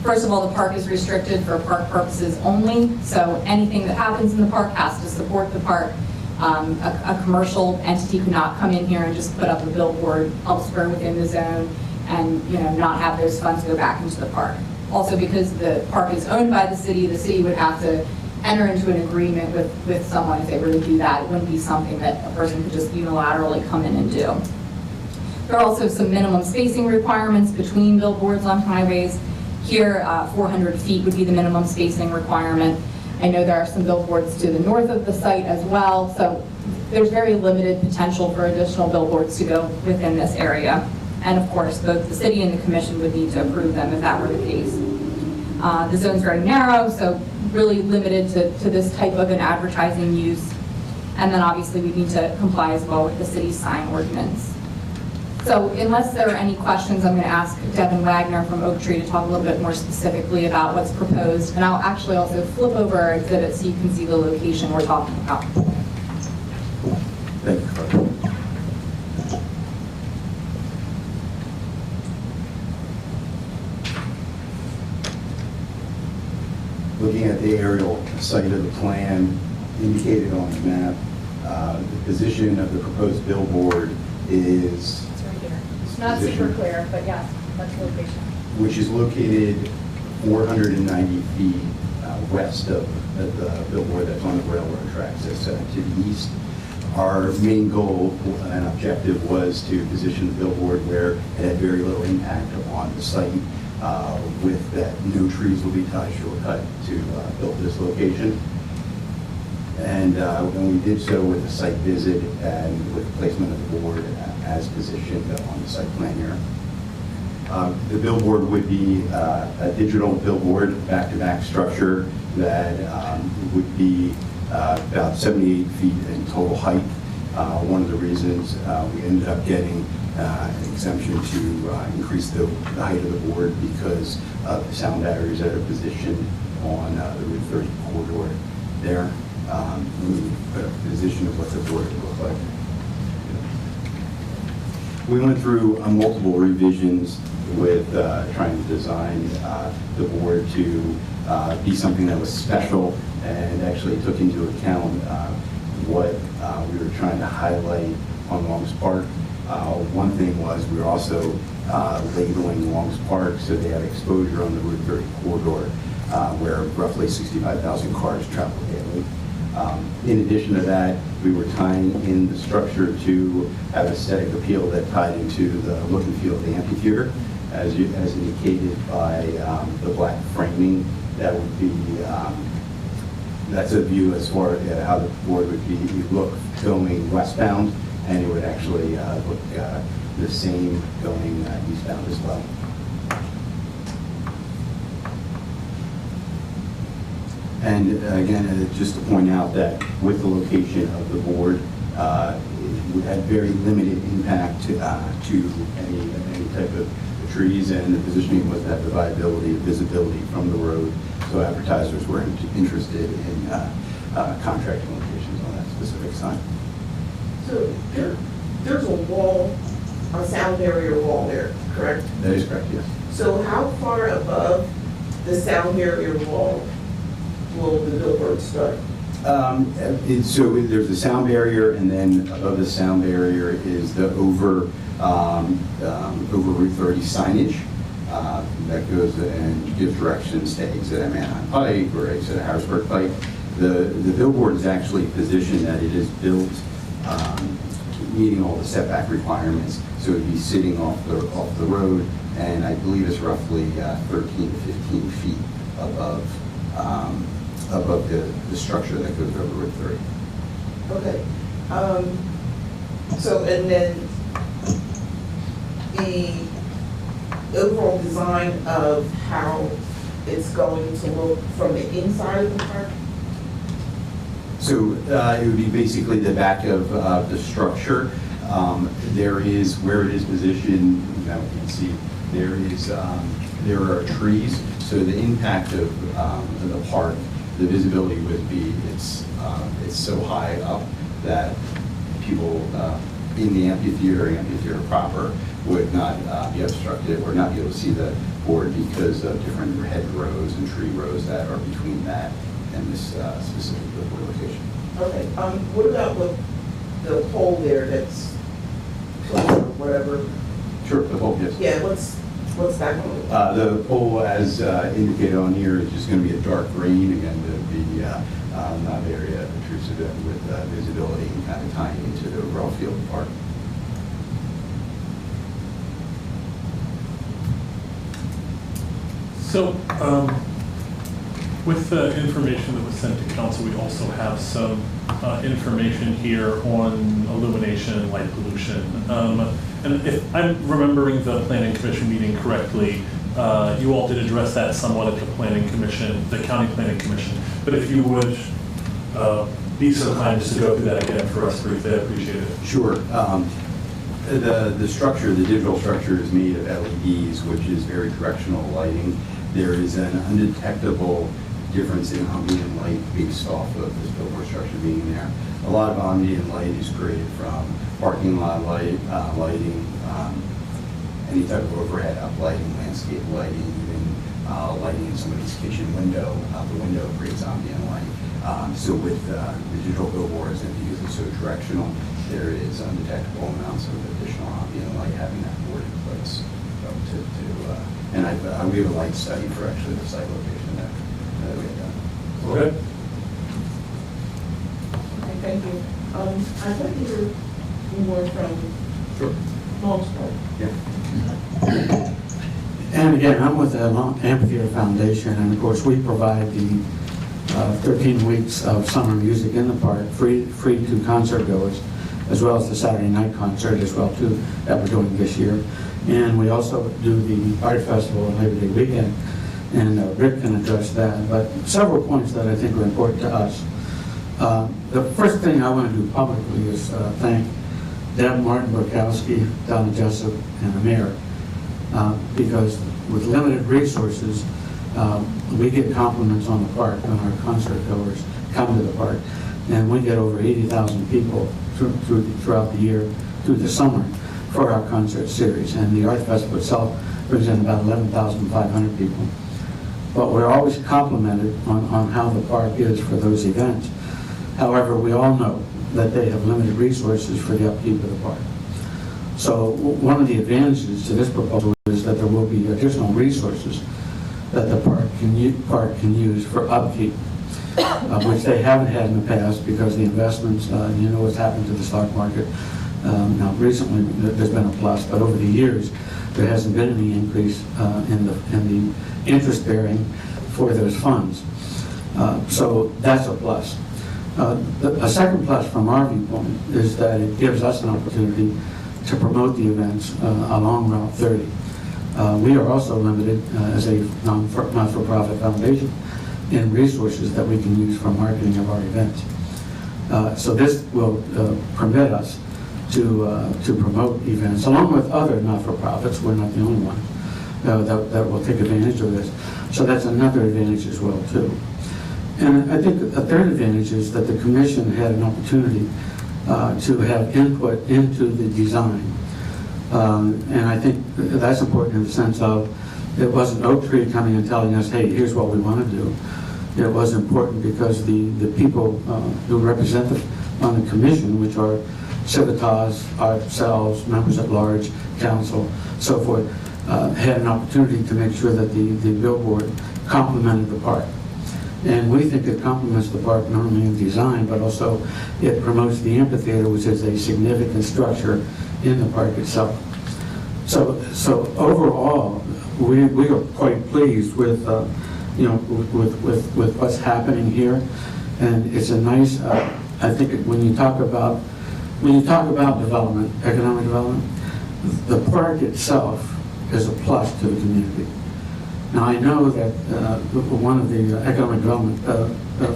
First of all, the park is restricted for park purposes only, so anything that happens in the park has to support the park. A commercial entity could not come in here and just put up a billboard elsewhere within the zone and not have those funds go back into the park. Also, because the park is owned by the city would have to enter into an agreement with someone if they were to do that. It wouldn't be something that a person could just unilaterally come in and do. There are also some minimum spacing requirements between billboards on highways. Here, 400 feet would be the minimum spacing requirement. I know there are some billboards to the north of the site as well, so there's very limited potential for additional billboards to go within this area. And of course, both the city and the commission would need to approve them if that were the case. The zone's very narrow, so really limited to this type of an advertising use. And then obviously we need to comply as well with the city's sign ordinance. So unless there are any questions, I'm going to ask Devin Wagner from Oak Tree to talk a little bit more specifically about what's proposed. And I'll actually also flip over our exhibit so you can see the location we're talking about. Thank you, Carter. Looking at the aerial site of the plan indicated on the map, the position of the proposed billboard is Not super clear, but yes, that's the location. which is located 490 feet west of the billboard that's on the railroad tracks. That's to the east. Our main goal and objective was to position the billboard where it had very little impact on the site, with that no trees will be touched or cut to build this location. And we did so with a site visit and with placement of the board as positioned on the site plan here. The billboard would be a digital billboard, back-to-back structure that would be about 78 feet in total height One of the reasons we ended up getting an exemption to increase the height of the board because of the sound barriers that are positioned on the Route 30 corridor there. We put a position of what the board would look like. We went through multiple revisions with trying to design the board to be something that was special and actually took into account what we were trying to highlight on Longs Park. One thing was we were also labeling Longs Park so they have exposure on the Route 30 corridor where roughly 65,000 cars travel daily. In addition to that, we were tying in the structure to have aesthetic appeal that tied into the look and feel of the amphitheater, as indicated by the black framing. That would be, that's a view as far as how the board would be look going westbound, and it would actually look the same going eastbound as well. And again, just to point out that with the location of the board, it had very limited impact to any type of trees, and the positioning was to have the viability of visibility from the road, so advertisers were interested in contracting locations on that specific sign. So there's a wall, a sound barrier wall there, correct? That is correct, yes. So how far above the sound barrier wall will the billboard start? So there's a sound barrier, and then above the sound barrier is the over Route 30 signage that goes and gives directions to exit at Manheim Pike or exit at Harrisburg Pike. The billboard is actually positioned that it is built meeting all the setback requirements, so it would be sitting off the road, and I believe it's roughly 13 to 15 feet above the structure that goes over Route 30. Okay. So, and then the overall design of how it's going to look from the inside of the park? So it would be basically the back of the structure. There is, where it is positioned, you can see, there are trees, so the impact of the park, the visibility would be, it's so high up that people in the amphitheater proper would not be obstructed or not be able to see the board because of different hedgerows and tree rows that are between that and this specific billboard location. Okay, what about the pole there that's, or whatever? Sure, the pole, yes. Yeah, what's that going to look like? The pole, as indicated on here, is just going to be a dark green, again, to be not very obtrusive with visibility and kind of tying into the overall feel of the park. So, with the information that was sent to council, we also have some information here on illumination and light pollution. And if I'm remembering the planning commission meeting correctly, you all did address that somewhat at the planning commission, the county planning commission. But if you would be so kind as to go through that again for us briefly, I appreciate it. Sure. The structure, the digital structure is made of LEDs, which is very directional lighting. There is an undetectable difference in ambient light based off of this billboard structure being there. A lot of ambient light is created from parking lot lighting, any type of overhead uplighting, landscape lighting, even lighting in somebody's kitchen window. The window creates ambient light. So with the digital billboards, and because it's so directional, there is undetectable amounts of additional ambient light having that board in place. So and we have a light study for actually the site location that we have done. Okay. Okay, thank you. I'd like to hear more from Longs Park. Yeah. And again, I'm with the Amphitheater Foundation, and of course, we provide the 13 weeks of summer music in the park, free to concert goers, as well as the Saturday night concert as well too, that we're doing this year. And we also do the art festival on Labor Day weekend, and Rick can address that. But several points that I think are important to us. The first thing I want to do publicly is thank Deb Martin Borkowski, Donna Jessup, and the mayor, because with limited resources, we get compliments on the park when our concert goers come to the park, and we get over 80,000 people throughout the year, through the summer, for our concert series, and the Art Festival itself brings in about 11,500 people. But we're always complimented on how the park is for those events. However, we all know that they have limited resources for the upkeep of the park. So one of the advantages to this proposal is that there will be additional resources that the park can use for upkeep, which they haven't had in the past because the investments, you know what's happened to the stock market. Now recently there's been a plus, but over the years there hasn't been any increase in the interest bearing for those funds. So that's a plus. A second plus from our viewpoint is that it gives us an opportunity to promote the events along Route 30. We are also limited as a not-for-profit foundation in resources that we can use for marketing of our events. So this will permit us to promote events along with other not-for-profits. We're not the only ones that will take advantage of this. So that's another advantage as well too. And I think a third advantage is that the commission had an opportunity to have input into the design. And I think that's important in the sense of it wasn't Oak Tree coming and telling us, hey, here's what we want to do. It was important because the people who represent on the commission, which are Civitas, ourselves, members at large, council, so forth, had an opportunity to make sure that the billboard complemented the park. And we think it complements the park not only in design, but also it promotes the amphitheater, which is a significant structure in the park itself. So overall, we are quite pleased with with what's happening here, and it's a nice. I think when you talk about development, economic development, the park itself is a plus to the community. Now, I know that one of the economic development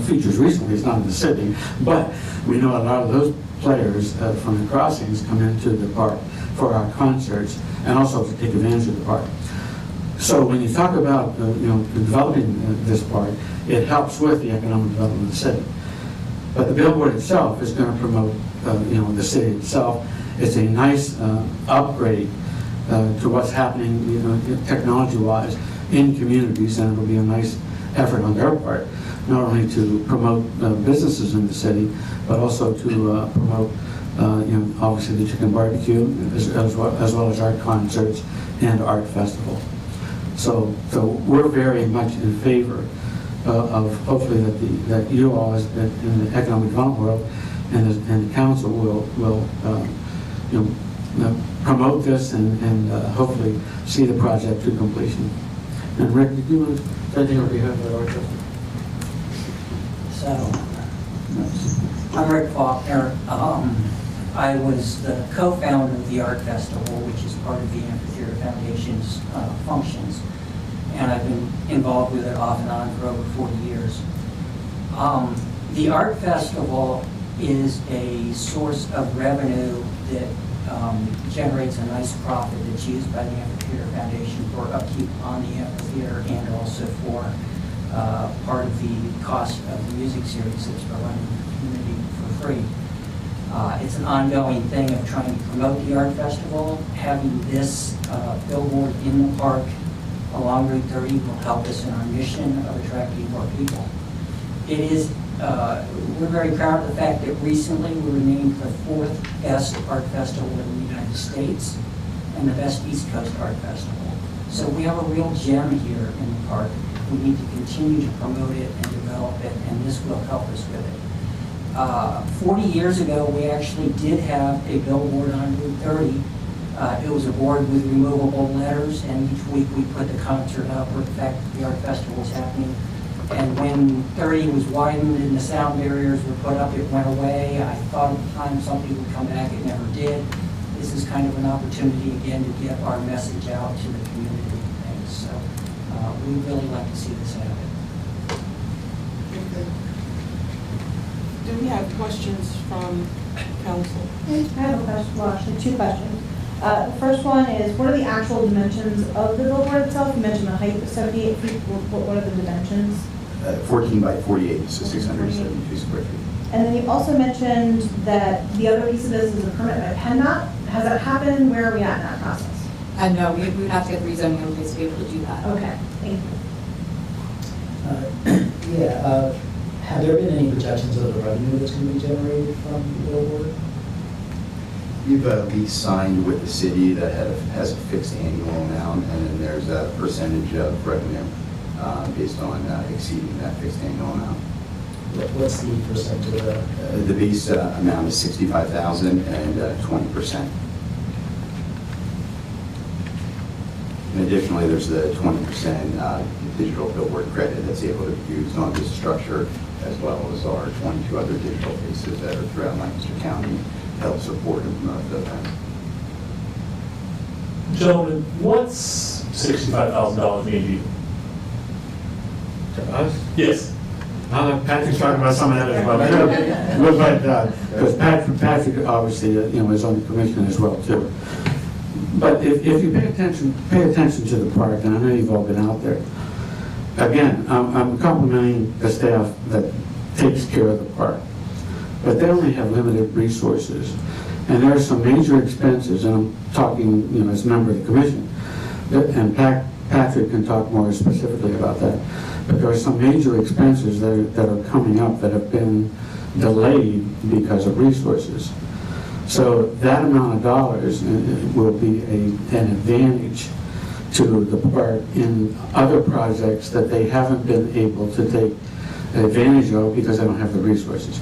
features recently is not in the city, but we know a lot of those players from the crossings come into the park for our concerts and also to take advantage of the park. So when you talk about developing this park, it helps with the economic development of the city. But the billboard itself is going to promote the city itself. It's a nice upgrade to what's happening technology-wise in communities, and it'll be a nice effort on their part, not only to promote businesses in the city, but also to promote, obviously the chicken barbecue, as well as our concerts and art festival. So we're very much in favor of hopefully that you all, as in the economic development world, and the council will promote this and hopefully see the project to completion. And Rick, did you want to say anything on behalf of the Art Festival? So, I'm Rick Faulkner. I was the co-founder of the Art Festival, which is part of the Amphitheater Foundation's functions. And I've been involved with it off and on for over 40 years. The Art Festival is a source of revenue that generates a nice profit that's used by the Amphitheater Foundation for upkeep on the amphitheater and also for part of the cost of the music series that's run in the community for free. It's an ongoing thing of trying to promote the Art Festival. Having this billboard in the park along Route 30 will help us in our mission of attracting more people. It is, we're very proud of the fact that recently we were named the 4th best art festival in the United States and the best East Coast art festival. So we have a real gem here in the park. We need to continue to promote it and develop it, and this will help us with it. 40 years ago, we actually did have a billboard on Route 30. It was a board with removable letters, and each week we put the concert up or the fact that the art festival was happening. And when 30 was widened and the sound barriers were put up, it went away. I thought at the time something would come back, it never did. This is kind of an opportunity again to get our message out to the community. And so we'd really like to see this happen. Do we have questions from council? I have a question, well, actually, two questions. The first one is, what are the actual dimensions of the billboard itself? You mentioned the height of 78 feet. What are the dimensions? 14 by 48, so 672 square feet. And then you also mentioned that the other piece of this is a permit by PennDOT. Has that happened? Where are we at in that process? No, we would have to get the rezoning in place to be able to do that. Okay, thank you. Have there been any projections of the revenue that's going to be generated from the billboard? We've a lease signed with the city that has a fixed annual amount, and then there's a percentage of revenue based on exceeding that fixed annual amount. What's the percentage of that? The base amount is $65,000 and 20%. And additionally, there's the 20% digital billboard credit that's able to be used on this structure, as well as our 22 other digital faces that are throughout Lancaster County to help support and promote the event. Gentlemen, what's $65,000 maybe? To us? Yes. Patrick's talking about some of that as well. Because Patrick obviously, is on the commission as well too. But if you pay attention to the park, and I know you've all been out there. Again, I'm complimenting the staff that takes care of the park, but they only have limited resources, and there are some major expenses. And I'm talking, as a member of the commission, and Patrick can talk more specifically about that. But there are some major expenses that are coming up that have been delayed because of resources. So that amount of dollars will be an advantage to the park in other projects that they haven't been able to take advantage of because they don't have the resources.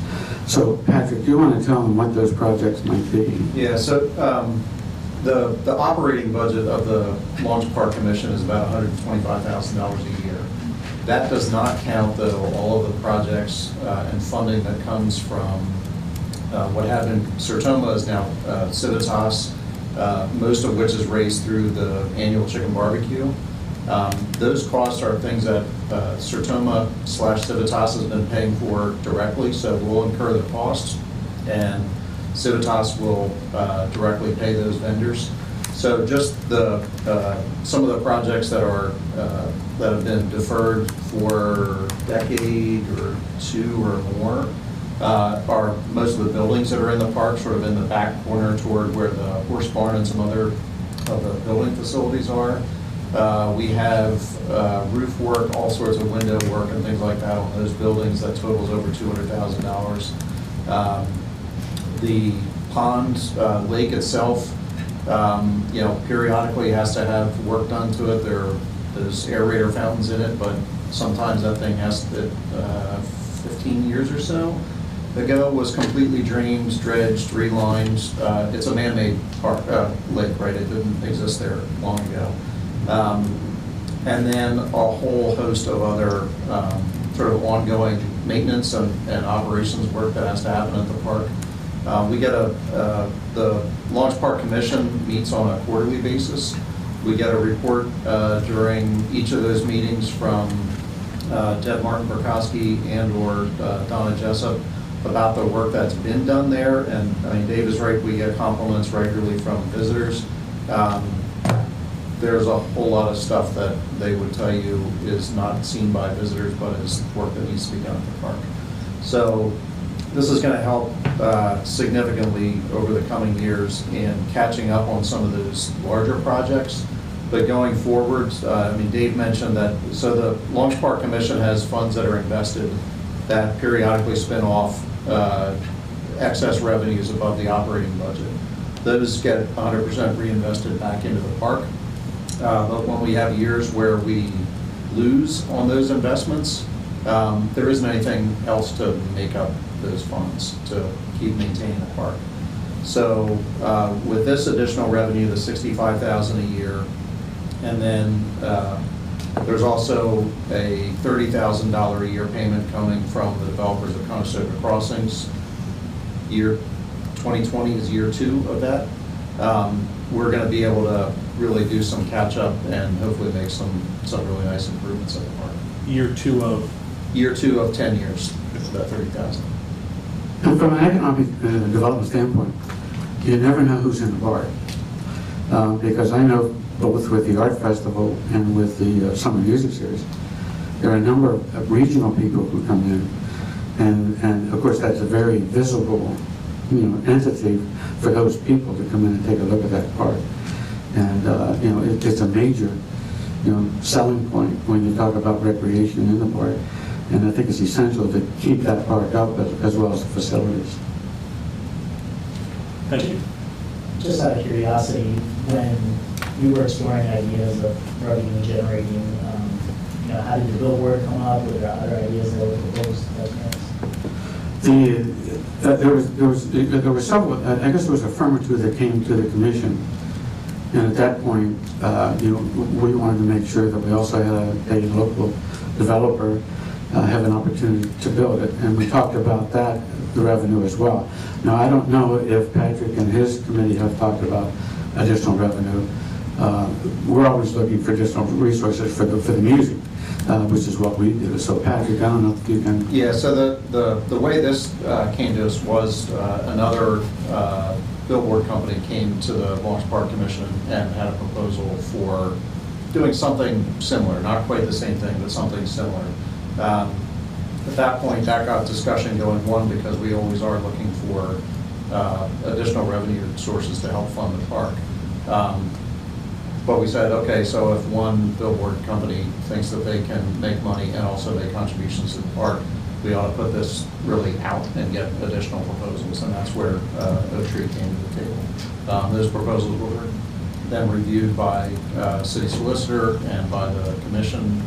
So Patrick, do you want to tell them what those projects might be? Yeah, so the operating budget of the Launch Park Commission is about $125,000 a year. That does not count, though, all of the projects and funding that comes from what happened in Sertoma is now Civitas, most of which is raised through the annual chicken barbecue. Those costs are things that Sertoma/Civitas has been paying for directly, so we'll incur the costs, and Civitas will directly pay those vendors. So just some of the projects that have been deferred for a decade or two or more are most of the buildings that are in the park, sort of in the back corner toward where the horse barn and some other of the building facilities are. We have roof work, all sorts of window work and things like that on those buildings that totals over $200,000. The pond lake itself, periodically has to have work done to it. There's aerator fountains in it, but sometimes that thing has to, 15 years or so ago, was completely drained, dredged, relined. It's a man-made lake, right? It didn't exist there long ago. And then a whole host of other sort of ongoing maintenance and operations work that has to happen at the park. We get the Launch Park Commission meets on a quarterly basis. We get a report during each of those meetings from Deb Martin-Burkowski and or Donna Jessup about the work that's been done there. And I mean, Dave is right, we get compliments regularly from visitors. There's a whole lot of stuff that they would tell you is not seen by visitors, but is work that needs to be done at the park. So this is going to help significantly over the coming years in catching up on some of those larger projects. But going forward, Dave mentioned that, so the Launch Park Commission has funds that are invested that periodically spin off excess revenues above the operating budget. Those get 100% reinvested back into the park. But when we have years where we lose on those investments, there isn't anything else to make up those funds to keep maintaining the park. So with this additional revenue, the $65,000 a year, and then there's also a $30,000 a year payment coming from the developers of Conestoga Crossings. Year 2020 is year 2 of that. We're going to be able to really do some catch up and hopefully make some really nice improvements at the park. Year 2 of? Year 2 of 10 years, it's about $30,000. And from an economic development standpoint, you never know who's in the park. Because I know both with the art festival and with the summer music series, there are a number of regional people who come in, and of course that's a very visible, entity for those people to come in and take a look at that park. And it's a major, selling point when you talk about recreation in the park. And I think it's essential to keep that park up as well as the facilities. Thank you. Just out of curiosity, when you were exploring ideas of revenue generating, how did the billboard come up? Were there other ideas that were proposed as There were several. I guess there was a firm or two that came to the commission, and at that point, we wanted to make sure that we also had a local developer have an opportunity to build it, and we talked about that, the revenue as well. Now, I don't know if Patrick and his committee have talked about additional revenue. We're always looking for additional resources for the music, which is what we do. So Patrick, I don't know if you can... Yeah, so the way this came to us was another billboard company came to the Launch Park Commission and had a proposal for doing something similar, not quite the same thing, but something similar. At that point, that got discussion going, one, because we always are looking for additional revenue sources to help fund the park. But we said, okay, so if one billboard company thinks that they can make money and also make contributions to the park, we ought to put this really out and get additional proposals, and that's where Oak Tree came to the table. Those proposals were then reviewed by city solicitor and by the commission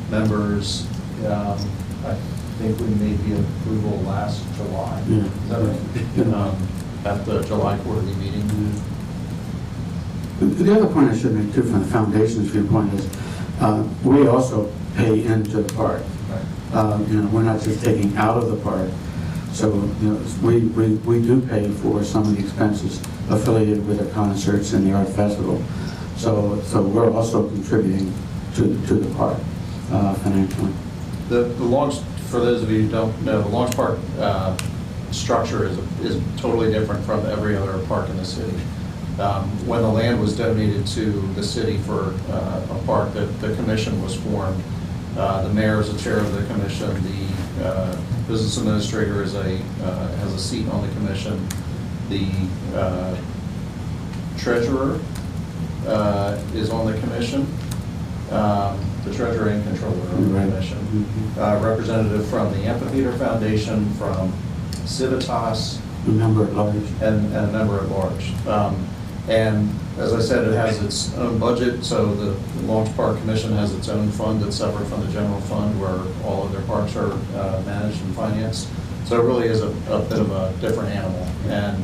members. I think we made the approval last July. Yeah. Is that right? At the July quarterly meeting. The other point I should make too, from the foundation's viewpoint, is we also pay into the park. We're not just taking out of the park. So we do pay for some of the expenses affiliated with the concerts and the art festival. So we're also contributing to the park financially. The launch, for those of you who don't know, the Launch Park structure is totally different from every other park in the city. When the land was donated to the city for a park, the commission was formed. The mayor is the chair of the commission. The business administrator has a seat on the commission. The treasurer is on the commission. The treasurer and controller of the commission. Representative from the Amphitheater Foundation, from Civitas. A member at large. And a member at large. And as I said, it has its own budget, so the Launch Park Commission has its own fund that's separate from the general fund where all of their parks are managed and financed. So it really is a bit of a different animal. And,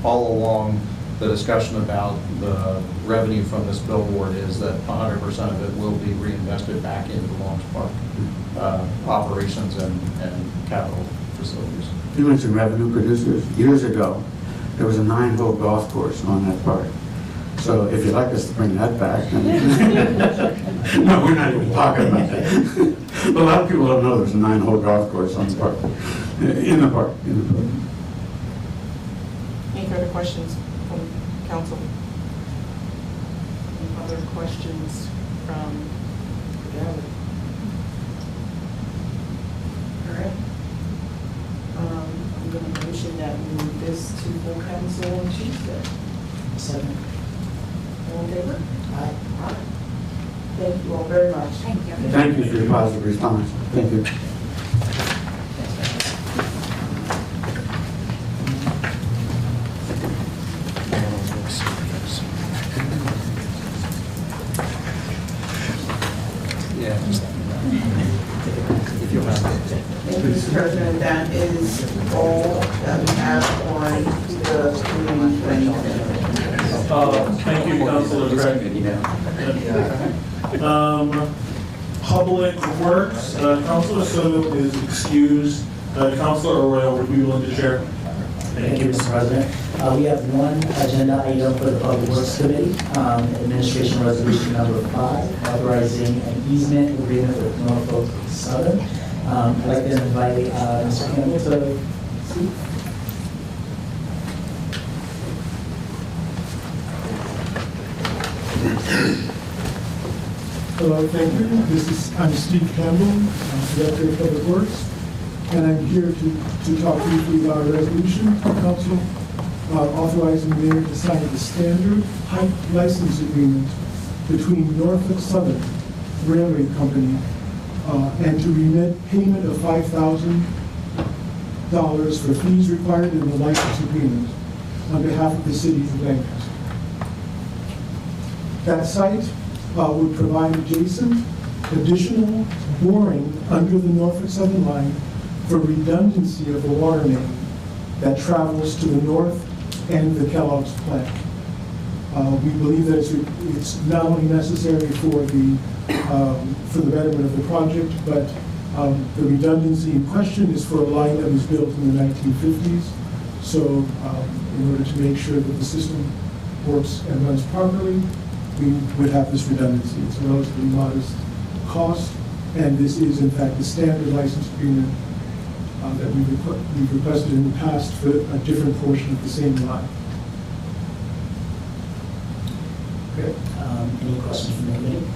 all along the discussion about the revenue from this billboard is that 100% of it will be reinvested back into the Launch Park operations and capital facilities. You mentioned revenue producers. Years ago, there was a 9-hole golf course on that park. So if you'd like us to bring that back, no, we're not even talking about that. But a lot of people don't know there's a 9-hole golf course on the park, in the park. Any further questions from council? Any other questions from the gallery? All right. I'm going to motion that we move this to full council on Tuesday. Second. All in favor? Aye. Aye. Thank you all very much. Thank you. Thank you for your positive response. Thank you. Mr. President, that is all that we have on the community planning. Thank you, Councilor Craig. Public Works, Councilor Soto is excused. Councilor Arroyo, would you be willing to share? Thank you, Mr. President. We have one agenda item for the Public Works Committee, Administration Resolution Number 5, authorizing an easement agreement with Norfolk Southern I'd like to invite Mr. Campbell to speak. Hello, thank you. I'm Steve Campbell, I'm Director of Public Works, and I'm here to talk briefly about a resolution from council authorizing the mayor to sign the standard height license agreement between Norfolk Southern Railway Company and to remit payment of $5,000 for fees required in the license agreement on behalf of the city of Lancaster. That site would provide adjacent additional boring under the Norfolk Southern line for redundancy of the water main that travels to the north end of the Kellogg's plant. We believe that it's not only necessary for the betterment of the project, but the redundancy in question is for a line that was built in the 1950s. So in order to make sure that the system works and runs properly, we would have this redundancy. It's a relatively modest cost, and this is in fact the standard license agreement that we've requested in the past for a different portion of the same line. Great. Any questions from the committee?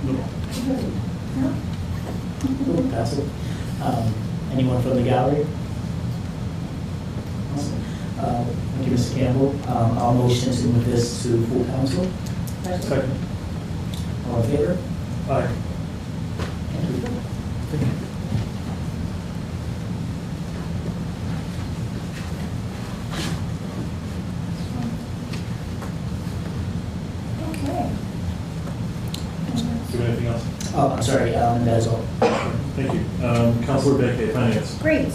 No. That's it. Anyone from the gallery? Awesome. Thank you, Mr. Campbell. I'll motion to move this to full council. Second. All in favor? Aye. Okay. Do we have anything else? Oh, I'm sorry, that is all. Thank you. Councilor Beckett, Finance. Great.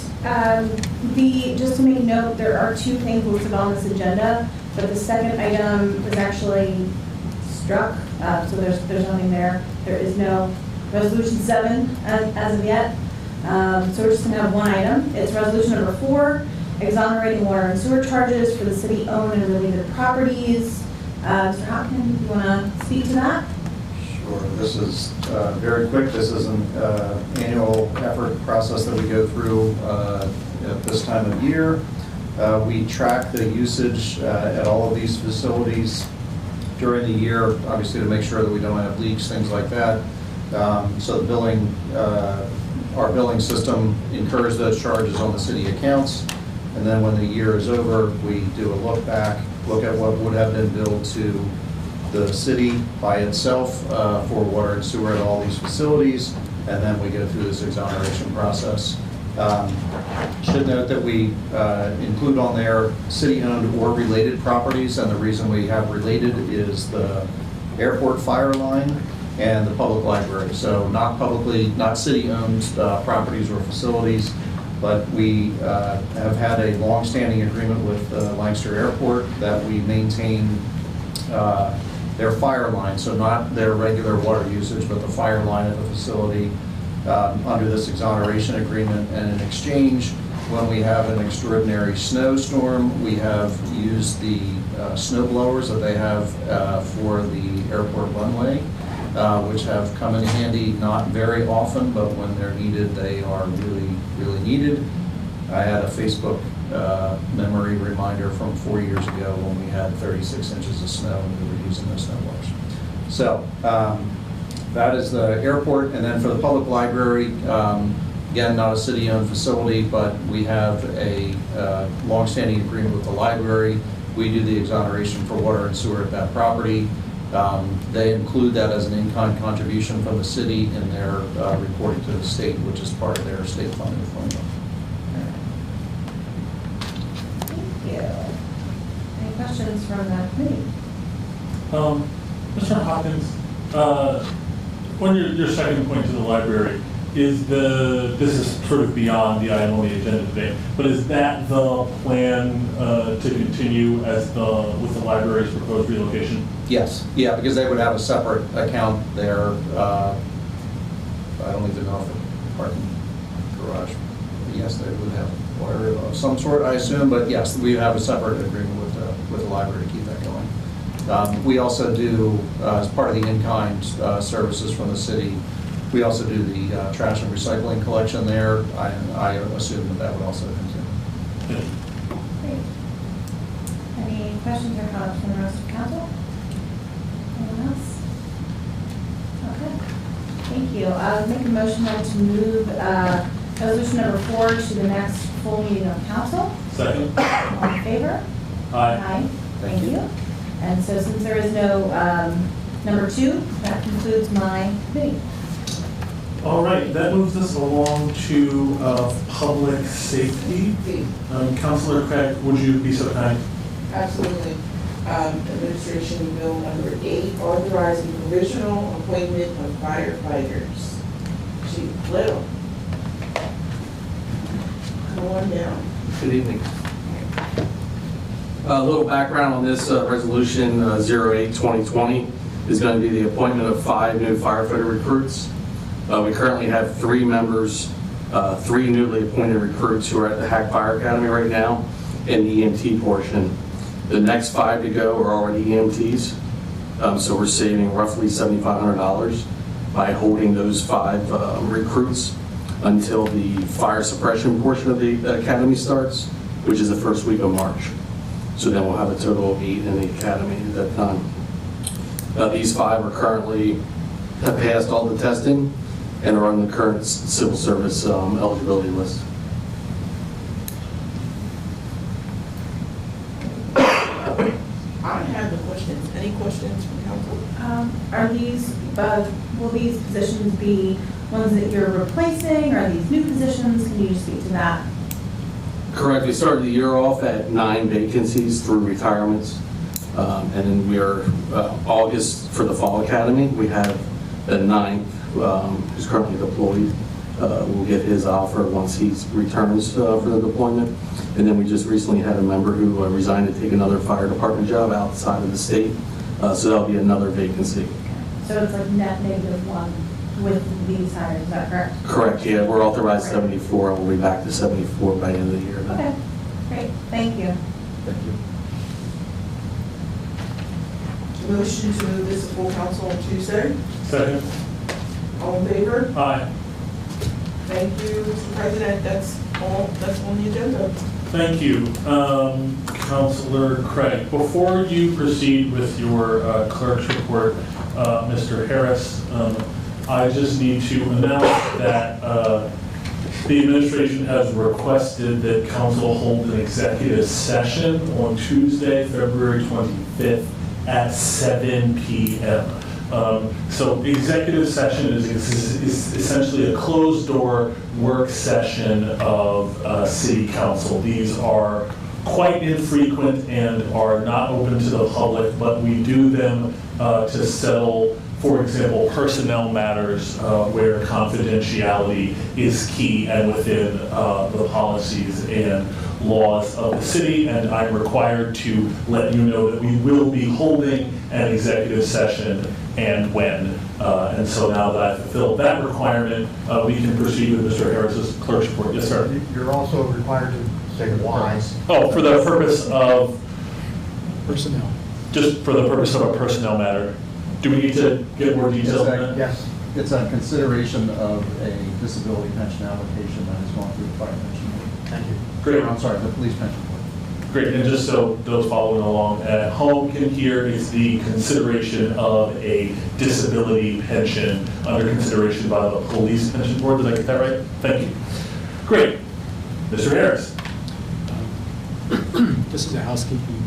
Just to make note, there are two things listed on this agenda, but the second item was actually struck, so there's nothing there. There is no resolution 7 as of yet. So we're just going to have one item. It's resolution number 4, exonerating water and sewer charges for the city-owned and related properties. Mr. Hopkins, you want to speak to that? Sure. This is very quick. This is an annual effort process that we go through at this time of year. We track the usage at all of these facilities during the year, obviously to make sure that we don't have leaks, things like that. So the billing, our billing system incurs those charges on the city accounts. And then when the year is over, we do a look back, look at what would have been billed to the city by itself for water and sewer at all these facilities, and then we go through this exoneration process. Should note that we include on there city-owned or related properties, and the reason we have related is the airport fire line and the public library. So not city-owned properties or facilities, but we have had a long-standing agreement with Lancaster Airport that we maintain their fire line, so not their regular water usage, but the fire line of the facility under this exoneration agreement. And in exchange, when we have an extraordinary snowstorm, we have used the snow blowers that they have for the airport runway, which have come in handy not very often, but when they're needed, they are really, really needed. I had a Facebook memory reminder from 4 years ago when we had 36 inches of snow and we were using those snow blowers. So that is the airport. And then for the public library, again, not a city-owned facility, but we have a long-standing agreement with the library. We do the exoneration for water and sewer at that property. They include that as an in-kind contribution from the city in their reporting to the state, which is part of their state funding formula. Thank you. Any questions from the committee? Mr. Hopkins, on your second point to the library, this is sort of beyond the item on the agenda today, but is that the plan to continue with the library's proposed relocation? Yes, yeah, because they would have a separate account there. I don't even know if the parking garage, yes, they would have water of some sort, I assume, but yes, we have a separate agreement with the library to keep that going. We also do, as part of the in-kind services from the city, we also do the trash and recycling collection there. I assume that would also continue. Great. Any questions or comments from the rest of council? Anyone else? Okay, thank you. I'll make a motion then to move resolution number 4 to the next full meeting of council. Second. All in favor? Aye. Thank you. And so since there is no number 2, that concludes my committee. All right, that moves us along to public safety. Councilor Craig, would you be so kind? Absolutely. Administration Bill number 8, authorizing provisional appointment of firefighters. Chief Little. Come on down. Good evening. A little background on this resolution 08-2020 is going to be the appointment of 5 new firefighter recruits. We currently have 3 members, 3 newly appointed recruits who are at the Hack Fire Academy right now in the EMT portion. The next 5 to go are already EMTs, so we're saving roughly $7,500 by holding those 5 recruits until the fire suppression portion of the academy starts, which is the first week of March. So then we'll have a total of 8 in the academy at that time. These 5 are currently have passed all the testing and are on the current civil service eligibility list. I have no questions. Any questions from council? Are these, will these positions be ones that you're replacing? Are these new positions? Can you speak to that? Correct. We started the year off at 9 vacancies through retirements. And then we are, August for the Fall Academy, we have the 9th who's currently deployed. We'll get his offer once he returns for the deployment. And then we just recently had a member who resigned to take another fire department job outside of the state. So that'll be another vacancy. So it's like net -1 with these hires, is that correct? Correct, yeah. We're authorized 74, and we'll be back to 74 by the end of the year. Okay, great. Thank you. Thank you. Motion to move this to full council on Tuesday. Second. All in favor? Aye. Thank you, Mr. President. That's all that's on the agenda. Thank you. Councilor Craig, before you proceed with your clerk's report, Mr. Harris, I just need to announce that the administration has requested that council hold an executive session on Tuesday, February 25th at 7 p.m. So the executive session is essentially a closed-door work session of city council. These are quite infrequent and are not open to the public, but we do them to settle, for example, personnel matters where confidentiality is key and within the policies and laws of the city, and I'm required to let you know that we will be holding an executive session and when. And so now that I've fulfilled that requirement, we can proceed with Mr. Harris's clerk's report. Yes, sir. You're also required to say why. Oh, for the purpose of Personnel. just for the purpose of a personnel matter. Do we need to get more details on that? Yes. It's a consideration of a disability pension application that has gone through the fire pension board. Thank you. Great. I'm sorry, the police pension board. Great, and just so those following along at home can hear, is the consideration of a disability pension under consideration by the police pension board. Did I get that right? Thank you. Great. Mr. Harris. Just as a housekeeping,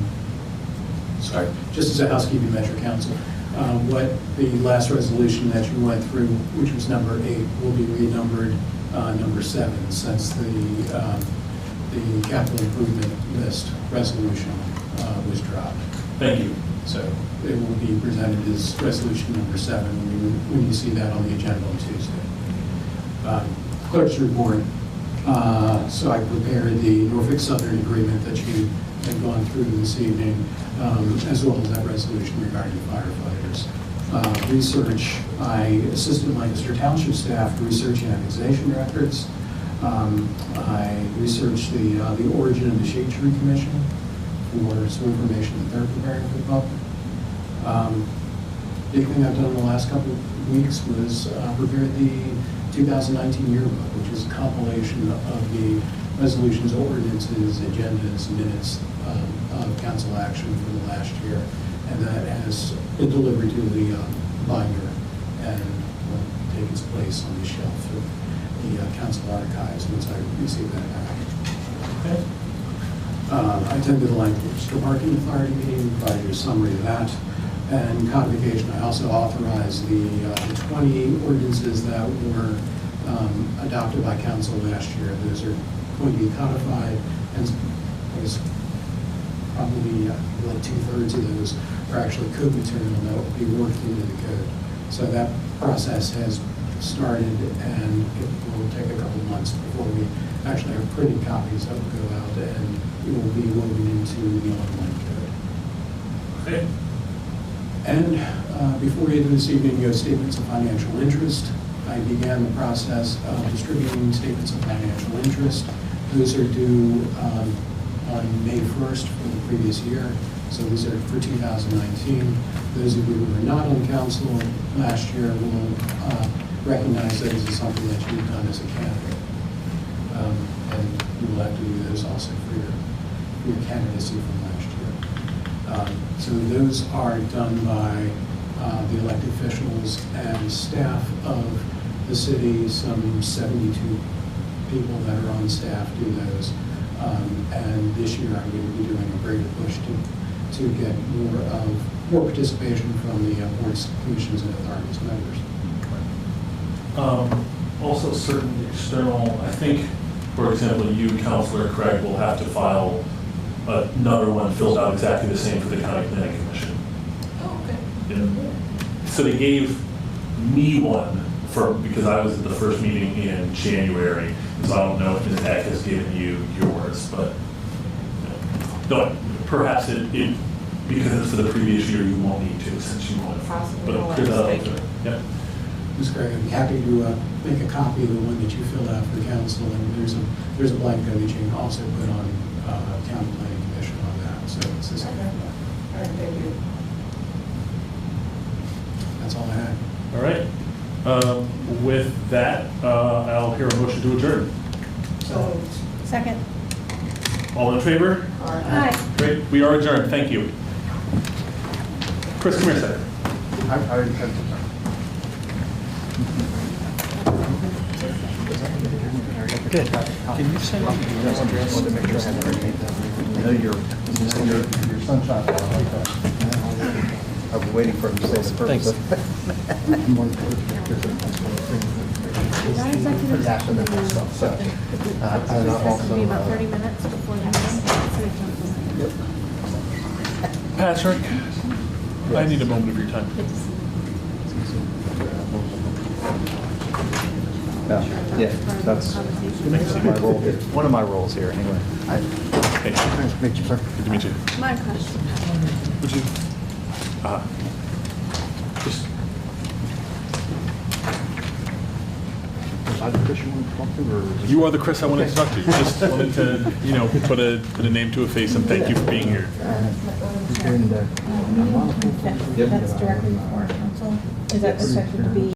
just as a housekeeping measure, council, what the last resolution that you went through, which was number 8, will be renumbered number 7, since the capital improvement list resolution was dropped. Thank you. So it will be presented as resolution number 7 when you see that on the agenda on Tuesday. Clerk's report. So I prepared the Norfolk Southern agreement that you had gone through this evening, as well as that resolution regarding firefighters. Research, I assisted Lancaster Township staff researching annexation records. I researched the origin of the Shade Tree Commission for some information that they're preparing for the public. Big thing I've done in the last couple of weeks was prepare the 2019 yearbook, which is a compilation of the resolutions, ordinances, agendas, minutes of council action for the last year. And that has been delivered to the binder and will take its place on the shelf of the council archives once I receive that back. Okay. I attended the Lancaster Parking Authority meeting, provided a summary of that. And codification, I also authorized the 20 ordinances that were adopted by council last year. Those are going to be codified, and I guess probably like 2/3 of those are actually code material that will be worked into the code. So that process has started, and it will take a couple of months before we actually have printed copies that will go out, and it will be woven into the online code. Okay. And before we end this evening, you have statements of financial interest. I began the process of distributing statements of financial interest. Those are due on May 1st for the previous year. So these are for 2019. Those of you who were not on council last year will recognize that this is something that you've done as a candidate. And you will have to do those also for your candidacy from last year. So those are done by the elected officials and staff of the city. Some 72 people that are on staff do those. And this year I'm going to be doing a greater push to get more participation from the boards, commissions, and authorities members. Also, certain external, I think, for example, you, Councilor Craig, will have to file another one filled out exactly the same for the County Planning Commission. Oh, okay. Yeah. So they gave me one because I was at the first meeting in January, so I don't know if Ms. Eck has given you yours, but no, perhaps it because it's for the previous year, you won't need to since you won't. But here's that. Yeah. Ms. Craig, I'd be happy to make a copy of the one that you filled out for the council, and there's a blank that you can also put on County Planning Commission on that. So it's the same. All right, thank you. That's all I had. All right. With that, I'll hear a motion to adjourn. So Second. All in favor? Aye. Great. We are adjourned. Thank you. Chris, come here a second. Good. Can you send me your address to make sure I have it? I know your sunshine. I've been waiting for him to say the purpose. It's be about 30 minutes before the meeting. Patrick, I need a moment of your time. Yeah, that's my role here. One of my roles here, anyway. Hey, nice to meet you, sir. Good to meet you. My question. Would you? Just. Was I the Chris you wanted to talk to, or? You are the Chris I wanted to talk to. Just wanted to, put a name to a face and thank you for being here. That's directly before council. Is that expected to be?